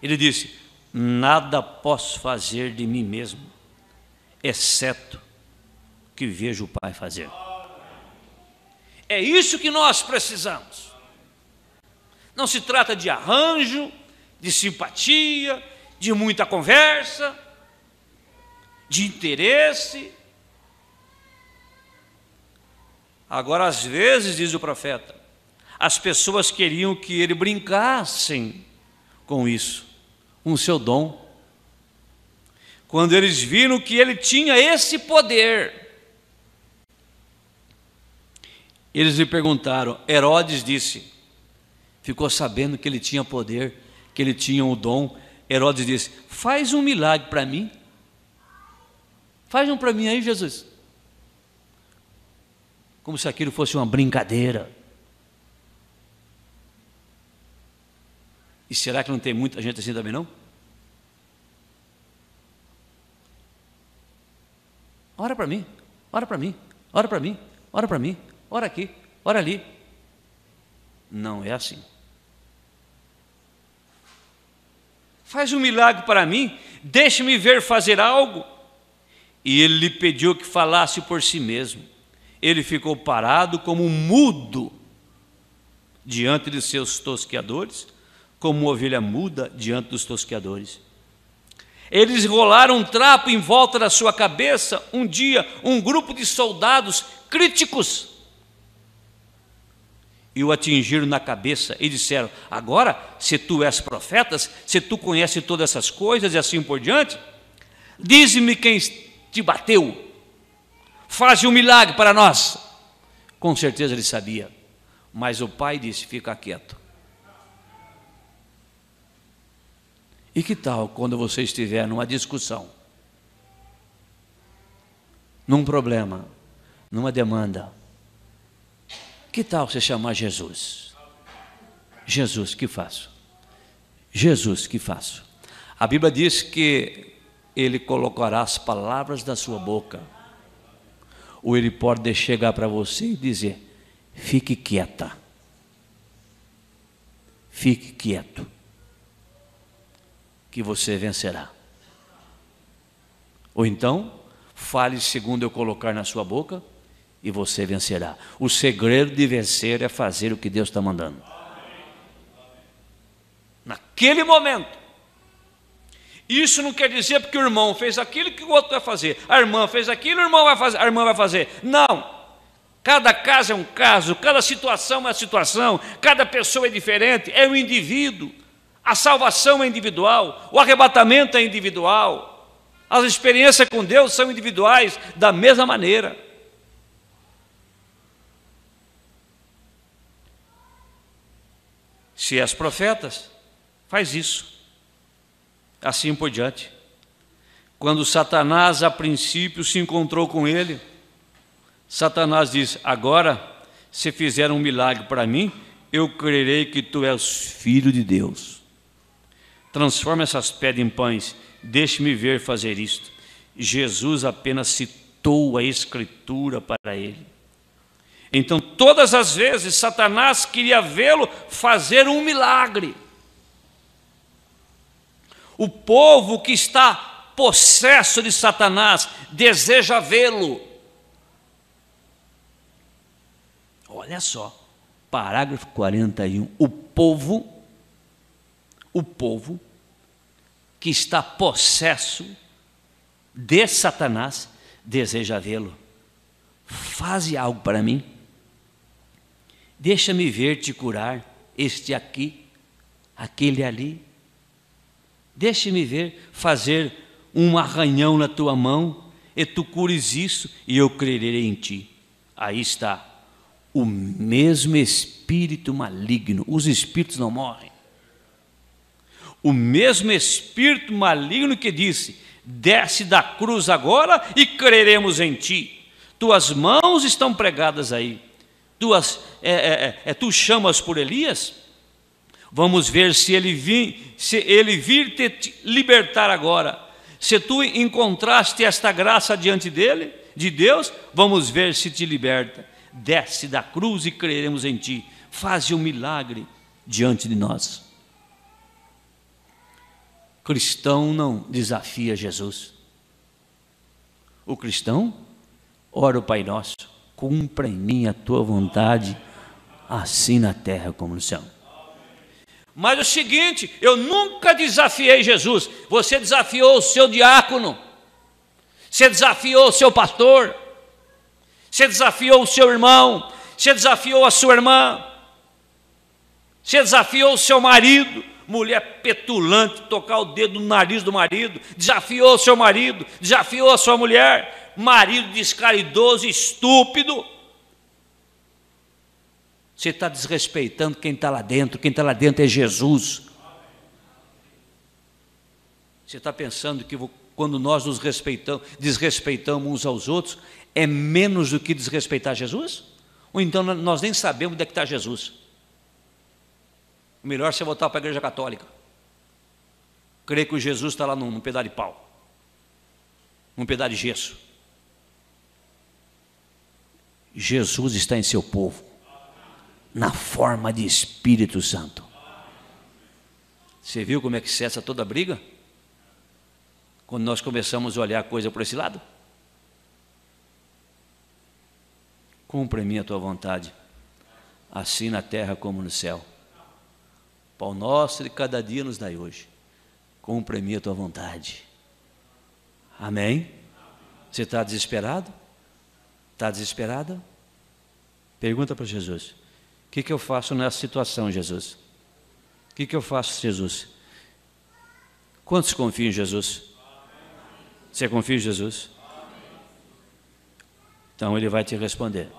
ele disse: nada posso fazer de mim mesmo, exceto que vejo o Pai fazer. É isso que nós precisamos. Não se trata de arranjo, de simpatia, de muita conversa, de interesse. Agora, às vezes, diz o profeta, as pessoas queriam que ele brincassem com isso, com o seu dom. Quando eles viram que ele tinha esse poder, eles lhe perguntaram. Herodes disse, ficou sabendo que ele tinha poder, que ele tinha o dom. Herodes disse: faz um milagre para mim. Faz um para mim aí, Jesus. Como se aquilo fosse uma brincadeira. E será que não tem muita gente assim também, não? Ora para mim, ora para mim, ora para mim, ora para mim, ora aqui, ora ali. Não é assim. Faz um milagre para mim, deixe-me ver fazer algo. E ele lhe pediu que falasse por si mesmo. Ele ficou parado como um mudo diante de seus tosqueadores, como uma ovelha muda diante dos tosqueadores. Eles rolaram um trapo em volta da sua cabeça. Um dia, um grupo de soldados críticos e o atingiram na cabeça e disseram: agora, se tu és profeta, se tu conheces todas essas coisas e assim por diante, dize-me quem te bateu, faz um milagre para nós. Com certeza ele sabia, mas o pai disse: fica quieto. E que tal quando você estiver numa discussão, num problema, numa demanda? Que tal você chamar Jesus? Jesus, que faço? Jesus, que faço? A Bíblia diz que Ele colocará as palavras da sua boca. Ou Ele pode chegar para você e dizer: fique quieta. Fique quieto, que você vencerá. Ou então, fale segundo eu colocar na sua boca, e você vencerá. O segredo de vencer é fazer o que Deus está mandando. Naquele momento. Isso não quer dizer porque o irmão fez aquilo que o outro vai fazer. A irmã fez aquilo, o irmão vai fazer, a irmã vai fazer. Não. Cada caso é um caso, cada situação é uma situação, cada pessoa é diferente, é um indivíduo. A salvação é individual, o arrebatamento é individual, as experiências com Deus são individuais da mesma maneira. Se és profetas, faz isso. Assim por diante. Quando Satanás, a princípio, se encontrou com ele, Satanás diz: agora, se fizer um milagre para mim, eu crerei que tu és filho de Deus. Transforma essas pedras em pães, deixe-me ver fazer isto. Jesus apenas citou a Escritura para ele. Então, todas as vezes, Satanás queria vê-lo fazer um milagre. O povo que está possesso de Satanás deseja vê-lo. Olha só, parágrafo 41. O povo que está possesso de Satanás deseja vê-lo. Faze algo para mim. Deixa-me ver te curar, este aqui, aquele ali. Deixa-me ver fazer um arranhão na tua mão, e tu cures isso, e eu crerei em ti. Aí está, o mesmo espírito maligno. Os espíritos não morrem. O mesmo espírito maligno que disse: desce da cruz agora e creremos em ti. Tuas mãos estão pregadas aí. Tu chamas por Elias? Vamos ver se ele vir te libertar agora. Se tu encontraste esta graça diante dele, de Deus, vamos ver se te liberta. Desce da cruz e creremos em ti. Faze um milagre diante de nós. Cristão não desafia Jesus. O cristão ora o Pai Nosso: cumpra em mim a tua vontade, assim na terra como no céu. Mas é o seguinte, eu nunca desafiei Jesus. Você desafiou o seu diácono, você desafiou o seu pastor, você desafiou o seu irmão, você desafiou a sua irmã, você desafiou o seu marido. Mulher petulante, tocar o dedo no nariz do marido, desafiou o seu marido, desafiou a sua mulher. Marido descaridoso, estúpido. Você está desrespeitando quem está lá dentro. Quem está lá dentro é Jesus. Você está pensando que quando nós nos desrespeitamos uns aos outros, é menos do que desrespeitar Jesus? Ou então nós nem sabemos onde é que está Jesus? Melhor você voltar para a igreja católica. Creio que o Jesus está lá num pedaço de pau, num pedaço de gesso. Jesus está em seu povo, na forma de Espírito Santo. Você viu como é que cessa toda a briga? Quando nós começamos a olhar a coisa por esse lado. Cumpra em mim a tua vontade, assim na terra como no céu. Pão nosso de cada dia nos dai hoje. Cumpra em mim a tua vontade. Amém? Você está desesperado? Está desesperada? Pergunta para Jesus: o que eu faço nessa situação, Jesus? O que eu faço, Jesus? Quantos confiam em Jesus? Você confia em Jesus? Então Ele vai te responder.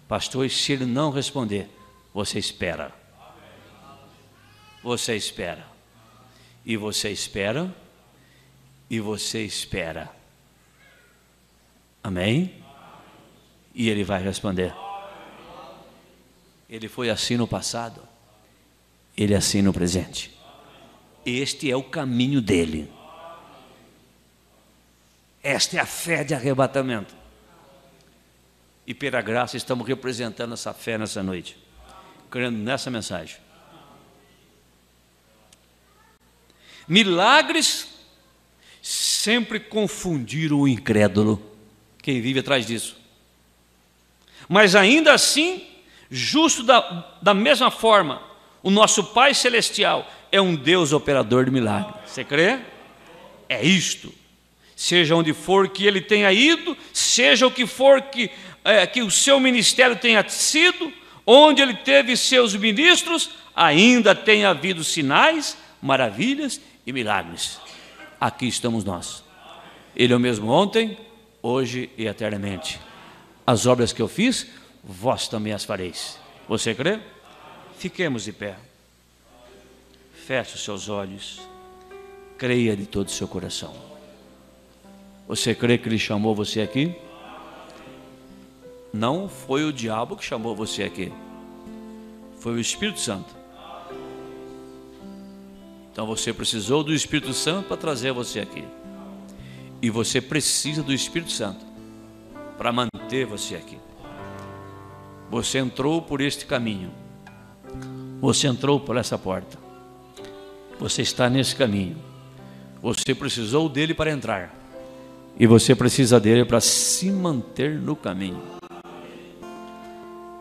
Pastor, e se Ele não responder, você espera. Você espera. E você espera. E você espera. Amém? E Ele vai responder. Ele foi assim no passado, Ele é assim no presente. Este é o caminho dele. Esta é a fé de arrebatamento. E pela graça estamos representando essa fé nessa noite, crendo nessa mensagem. Milagres sempre confundiram o incrédulo, quem vive atrás disso. Mas ainda assim, justo da mesma forma, o nosso Pai Celestial é um Deus operador de milagres. Você crê? É isto. seja onde for que ele tenha ido, seja o que for que o seu ministério tenha sido, onde ele teve seus ministros, ainda tenha havido sinais, maravilhas e milagres. Aqui estamos nós. Ele é o mesmo ontem, hoje e eternamente. As obras que eu fiz, vós também as fareis. Você crê? Fiquemos de pé. Feche os seus olhos. Creia de todo o seu coração. Você crê que Ele chamou você aqui? Não foi o diabo que chamou você aqui. Foi o Espírito Santo. Então você precisou do Espírito Santo para trazer você aqui. E você precisa do Espírito Santo para manter você aqui. Você entrou por este caminho. Você entrou por essa porta. Você está nesse caminho. Você precisou dele para entrar. E você precisa dele para se manter no caminho.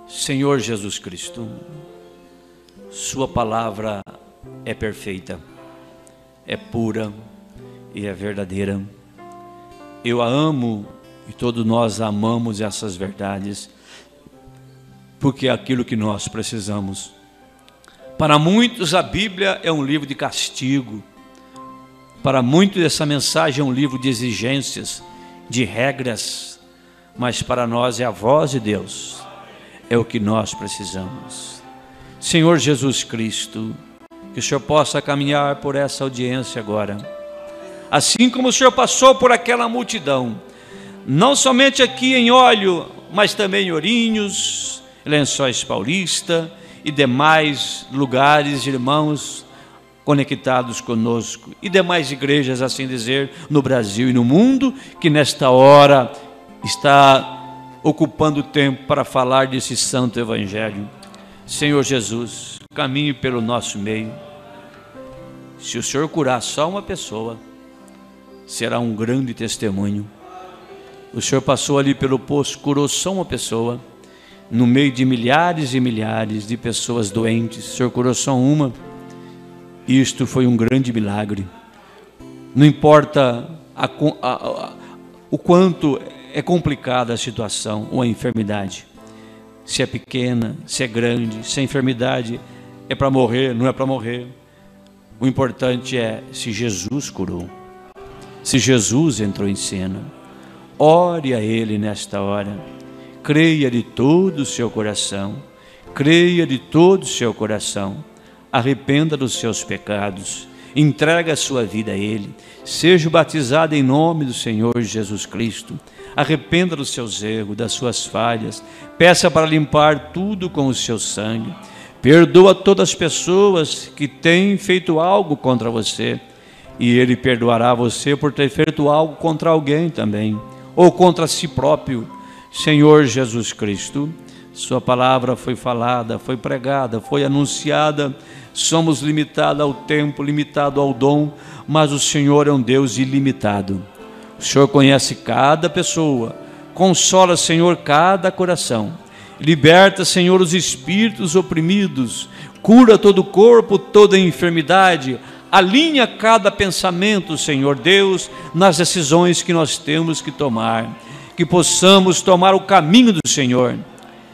Senhor Jesus Cristo, Sua palavra é perfeita, é pura e é verdadeira. Eu a amo e todos nós amamos essas verdades, porque é aquilo que nós precisamos. Para muitos a Bíblia é um livro de castigo. Para muitos essa mensagem é um livro de exigências, de regras. Mas para nós é a voz de Deus, é o que nós precisamos. Senhor Jesus Cristo, que o Senhor possa caminhar por essa audiência agora. Assim como o Senhor passou por aquela multidão, não somente aqui em Óleo, mas também em Ourinhos, Lençóis Paulista e demais lugares, irmãos, conectados conosco, e demais igrejas, assim dizer, no Brasil e no mundo, que nesta hora está ocupando tempo para falar desse santo evangelho. Senhor Jesus, caminhe pelo nosso meio. Se o Senhor curar só uma pessoa, será um grande testemunho. O Senhor passou ali pelo poço, curou só uma pessoa, no meio de milhares e milhares de pessoas doentes. O Senhor curou só uma. Isto foi um grande milagre. Não importa o quanto é complicada a situação ou a enfermidade, se é pequena, se é grande, se a enfermidade é para morrer, não é para morrer. O importante é se Jesus curou, se Jesus entrou em cena. Ore a Ele nesta hora, creia de todo o seu coração, creia de todo o seu coração. Arrependa dos seus pecados, entrega a sua vida a Ele, seja batizado em nome do Senhor Jesus Cristo, arrependa dos seus erros, das suas falhas, peça para limpar tudo com o seu sangue, perdoa todas as pessoas que têm feito algo contra você, e Ele perdoará você por ter feito algo contra alguém também, ou contra si próprio. Senhor Jesus Cristo, Sua palavra foi falada, foi pregada, foi anunciada. Somos limitados ao tempo, limitados ao dom, mas o Senhor é um Deus ilimitado. O Senhor conhece cada pessoa, consola, Senhor, cada coração, liberta, Senhor, os espíritos oprimidos, cura todo o corpo, toda a enfermidade, alinha cada pensamento, Senhor Deus, nas decisões que nós temos que tomar, que possamos tomar o caminho do Senhor,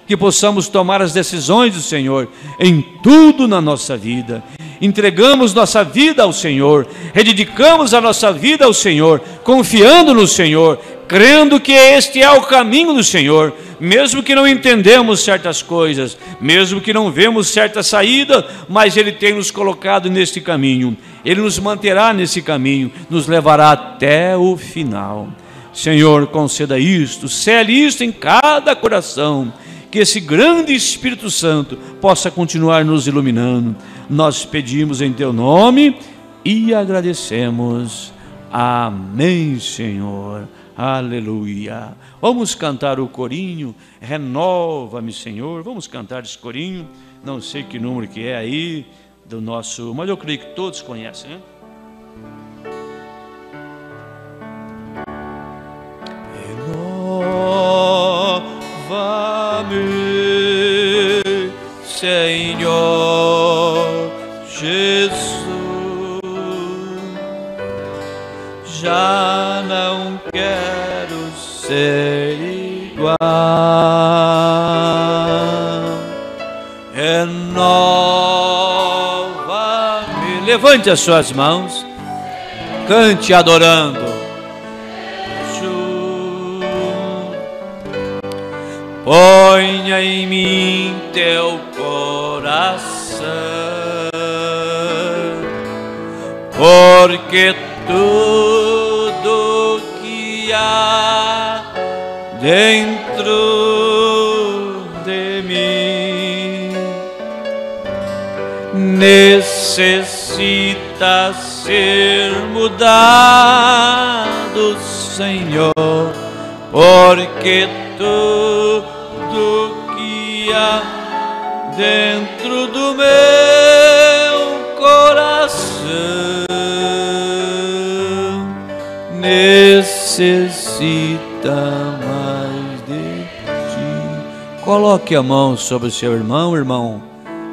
que possamos tomar as decisões do Senhor em tudo na nossa vida. Entregamos nossa vida ao Senhor, rededicamos a nossa vida ao Senhor, confiando no Senhor, crendo que este é o caminho do Senhor, mesmo que não entendemos certas coisas, mesmo que não vemos certa saída, mas Ele tem nos colocado neste caminho, Ele nos manterá nesse caminho, nos levará até o final. Senhor, conceda isto, cele isto em cada coração, que esse grande Espírito Santo possa continuar nos iluminando. Nós pedimos em Teu nome e agradecemos. Amém, Senhor. Aleluia. Vamos cantar o corinho, renova-me, Senhor. Vamos cantar esse corinho, não sei que número que é aí, do nosso, mas eu creio que todos conhecem, né? Renova-me, Senhor Jesus, já não quero ser igual. Renova-me. Levante as suas mãos, cante adorando. Ponha em mim teu coração, porque tudo que há dentro de mim necessita ser mudado, Senhor, porque tudo que há dentro do meu coração necessita mais de ti. Coloque a mão sobre o seu irmão,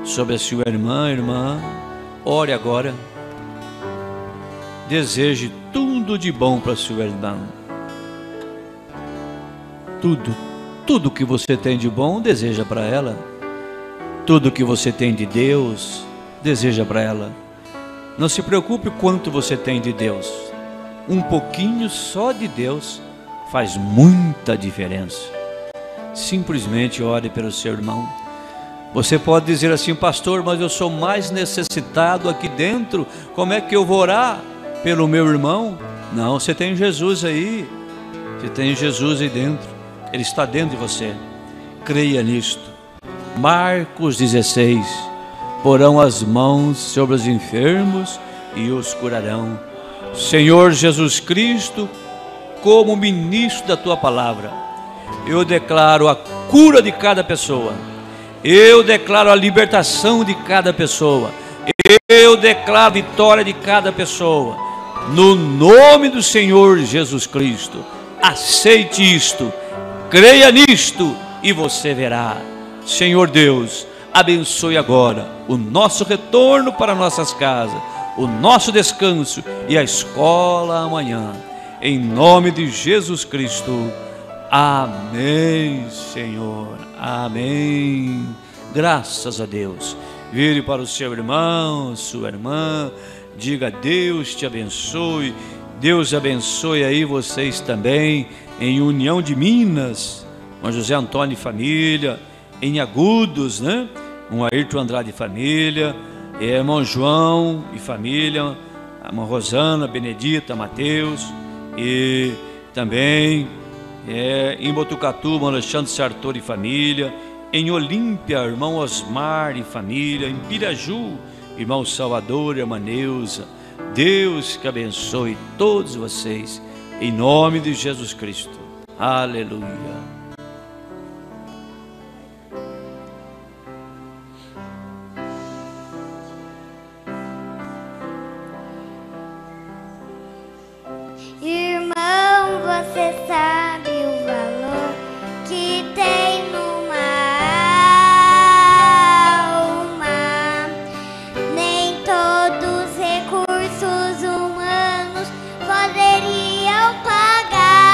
sobre a sua irmã. Ore agora. Deseje tudo de bom para sua irmã. Tudo que você tem de bom, deseja para ela. Tudo que você tem de Deus, deseja para ela. Não se preocupe quanto você tem de Deus. Um pouquinho só de Deus faz muita diferença. Simplesmente ore pelo seu irmão. Você pode dizer assim: pastor, mas eu sou mais necessitado aqui dentro, como é que eu vou orar pelo meu irmão? Não, você tem Jesus aí. Você tem Jesus aí dentro. Ele está dentro de você. Creia nisto. Marcos 16. Porão as mãos sobre os enfermos e os curarão. Senhor Jesus Cristo, como ministro da tua palavra, eu declaro a cura de cada pessoa. Eu declaro a libertação de cada pessoa. Eu declaro a vitória de cada pessoa. No nome do Senhor Jesus Cristo. Aceite isto. Creia nisto e você verá. Senhor Deus, abençoe agora o nosso retorno para nossas casas, o nosso descanso e a escola amanhã. Em nome de Jesus Cristo. Amém, Senhor. Amém. Graças a Deus. Vire para o seu irmão, sua irmã. Diga: Deus te abençoe. Deus abençoe aí vocês também. Em União de Minas, com José Antônio e família. Em Agudos, né? Um Ayrton Andrade e família. Irmão João e família. A irmã Rosana, Benedita, Mateus. E também em Botucatu, Alexandre Sartori e família. Em Olímpia, irmão Osmar e família. Em Piraju, irmão Salvador e irmã Neuza. Deus que abençoe todos vocês, em nome de Jesus Cristo. Aleluia. Irmão, você sabe o valor que tem numa alma. Nem todos os recursos humanos poderiam pagar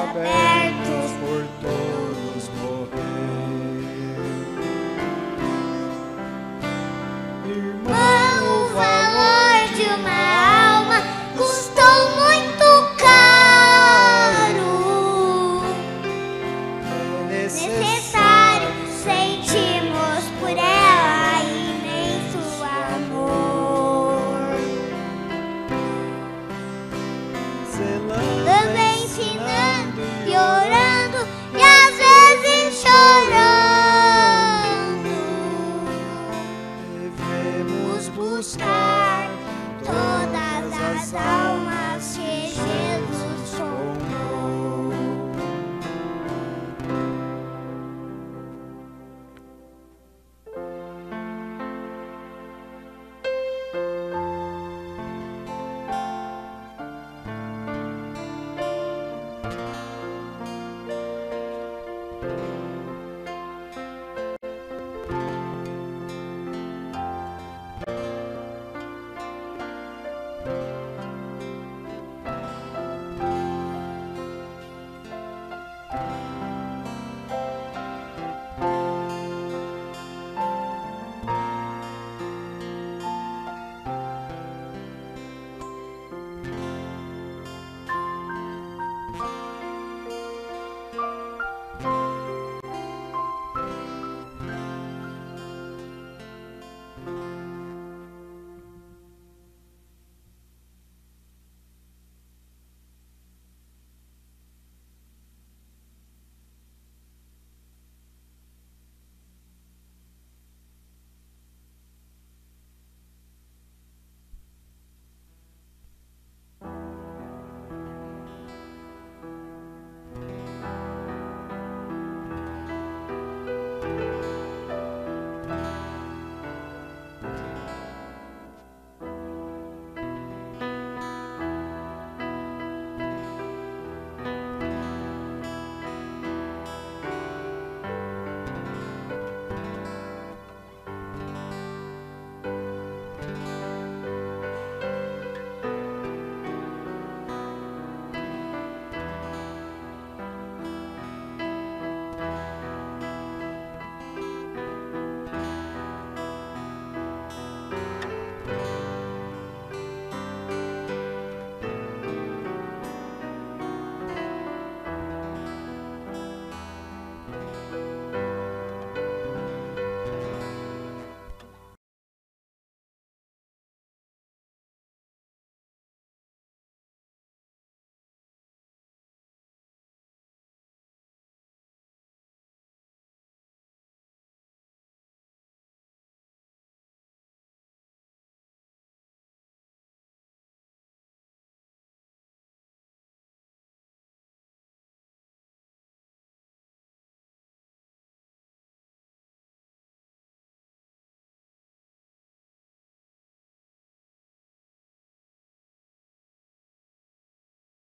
abertos por todos morrer. Irmão, o valor de uma alma custou muito caro. É Necessário sentirmos por ela imenso amor. zelando, Ensinando e orando e às vezes chorando. devemos Buscar todas as almas que Jesus comprou.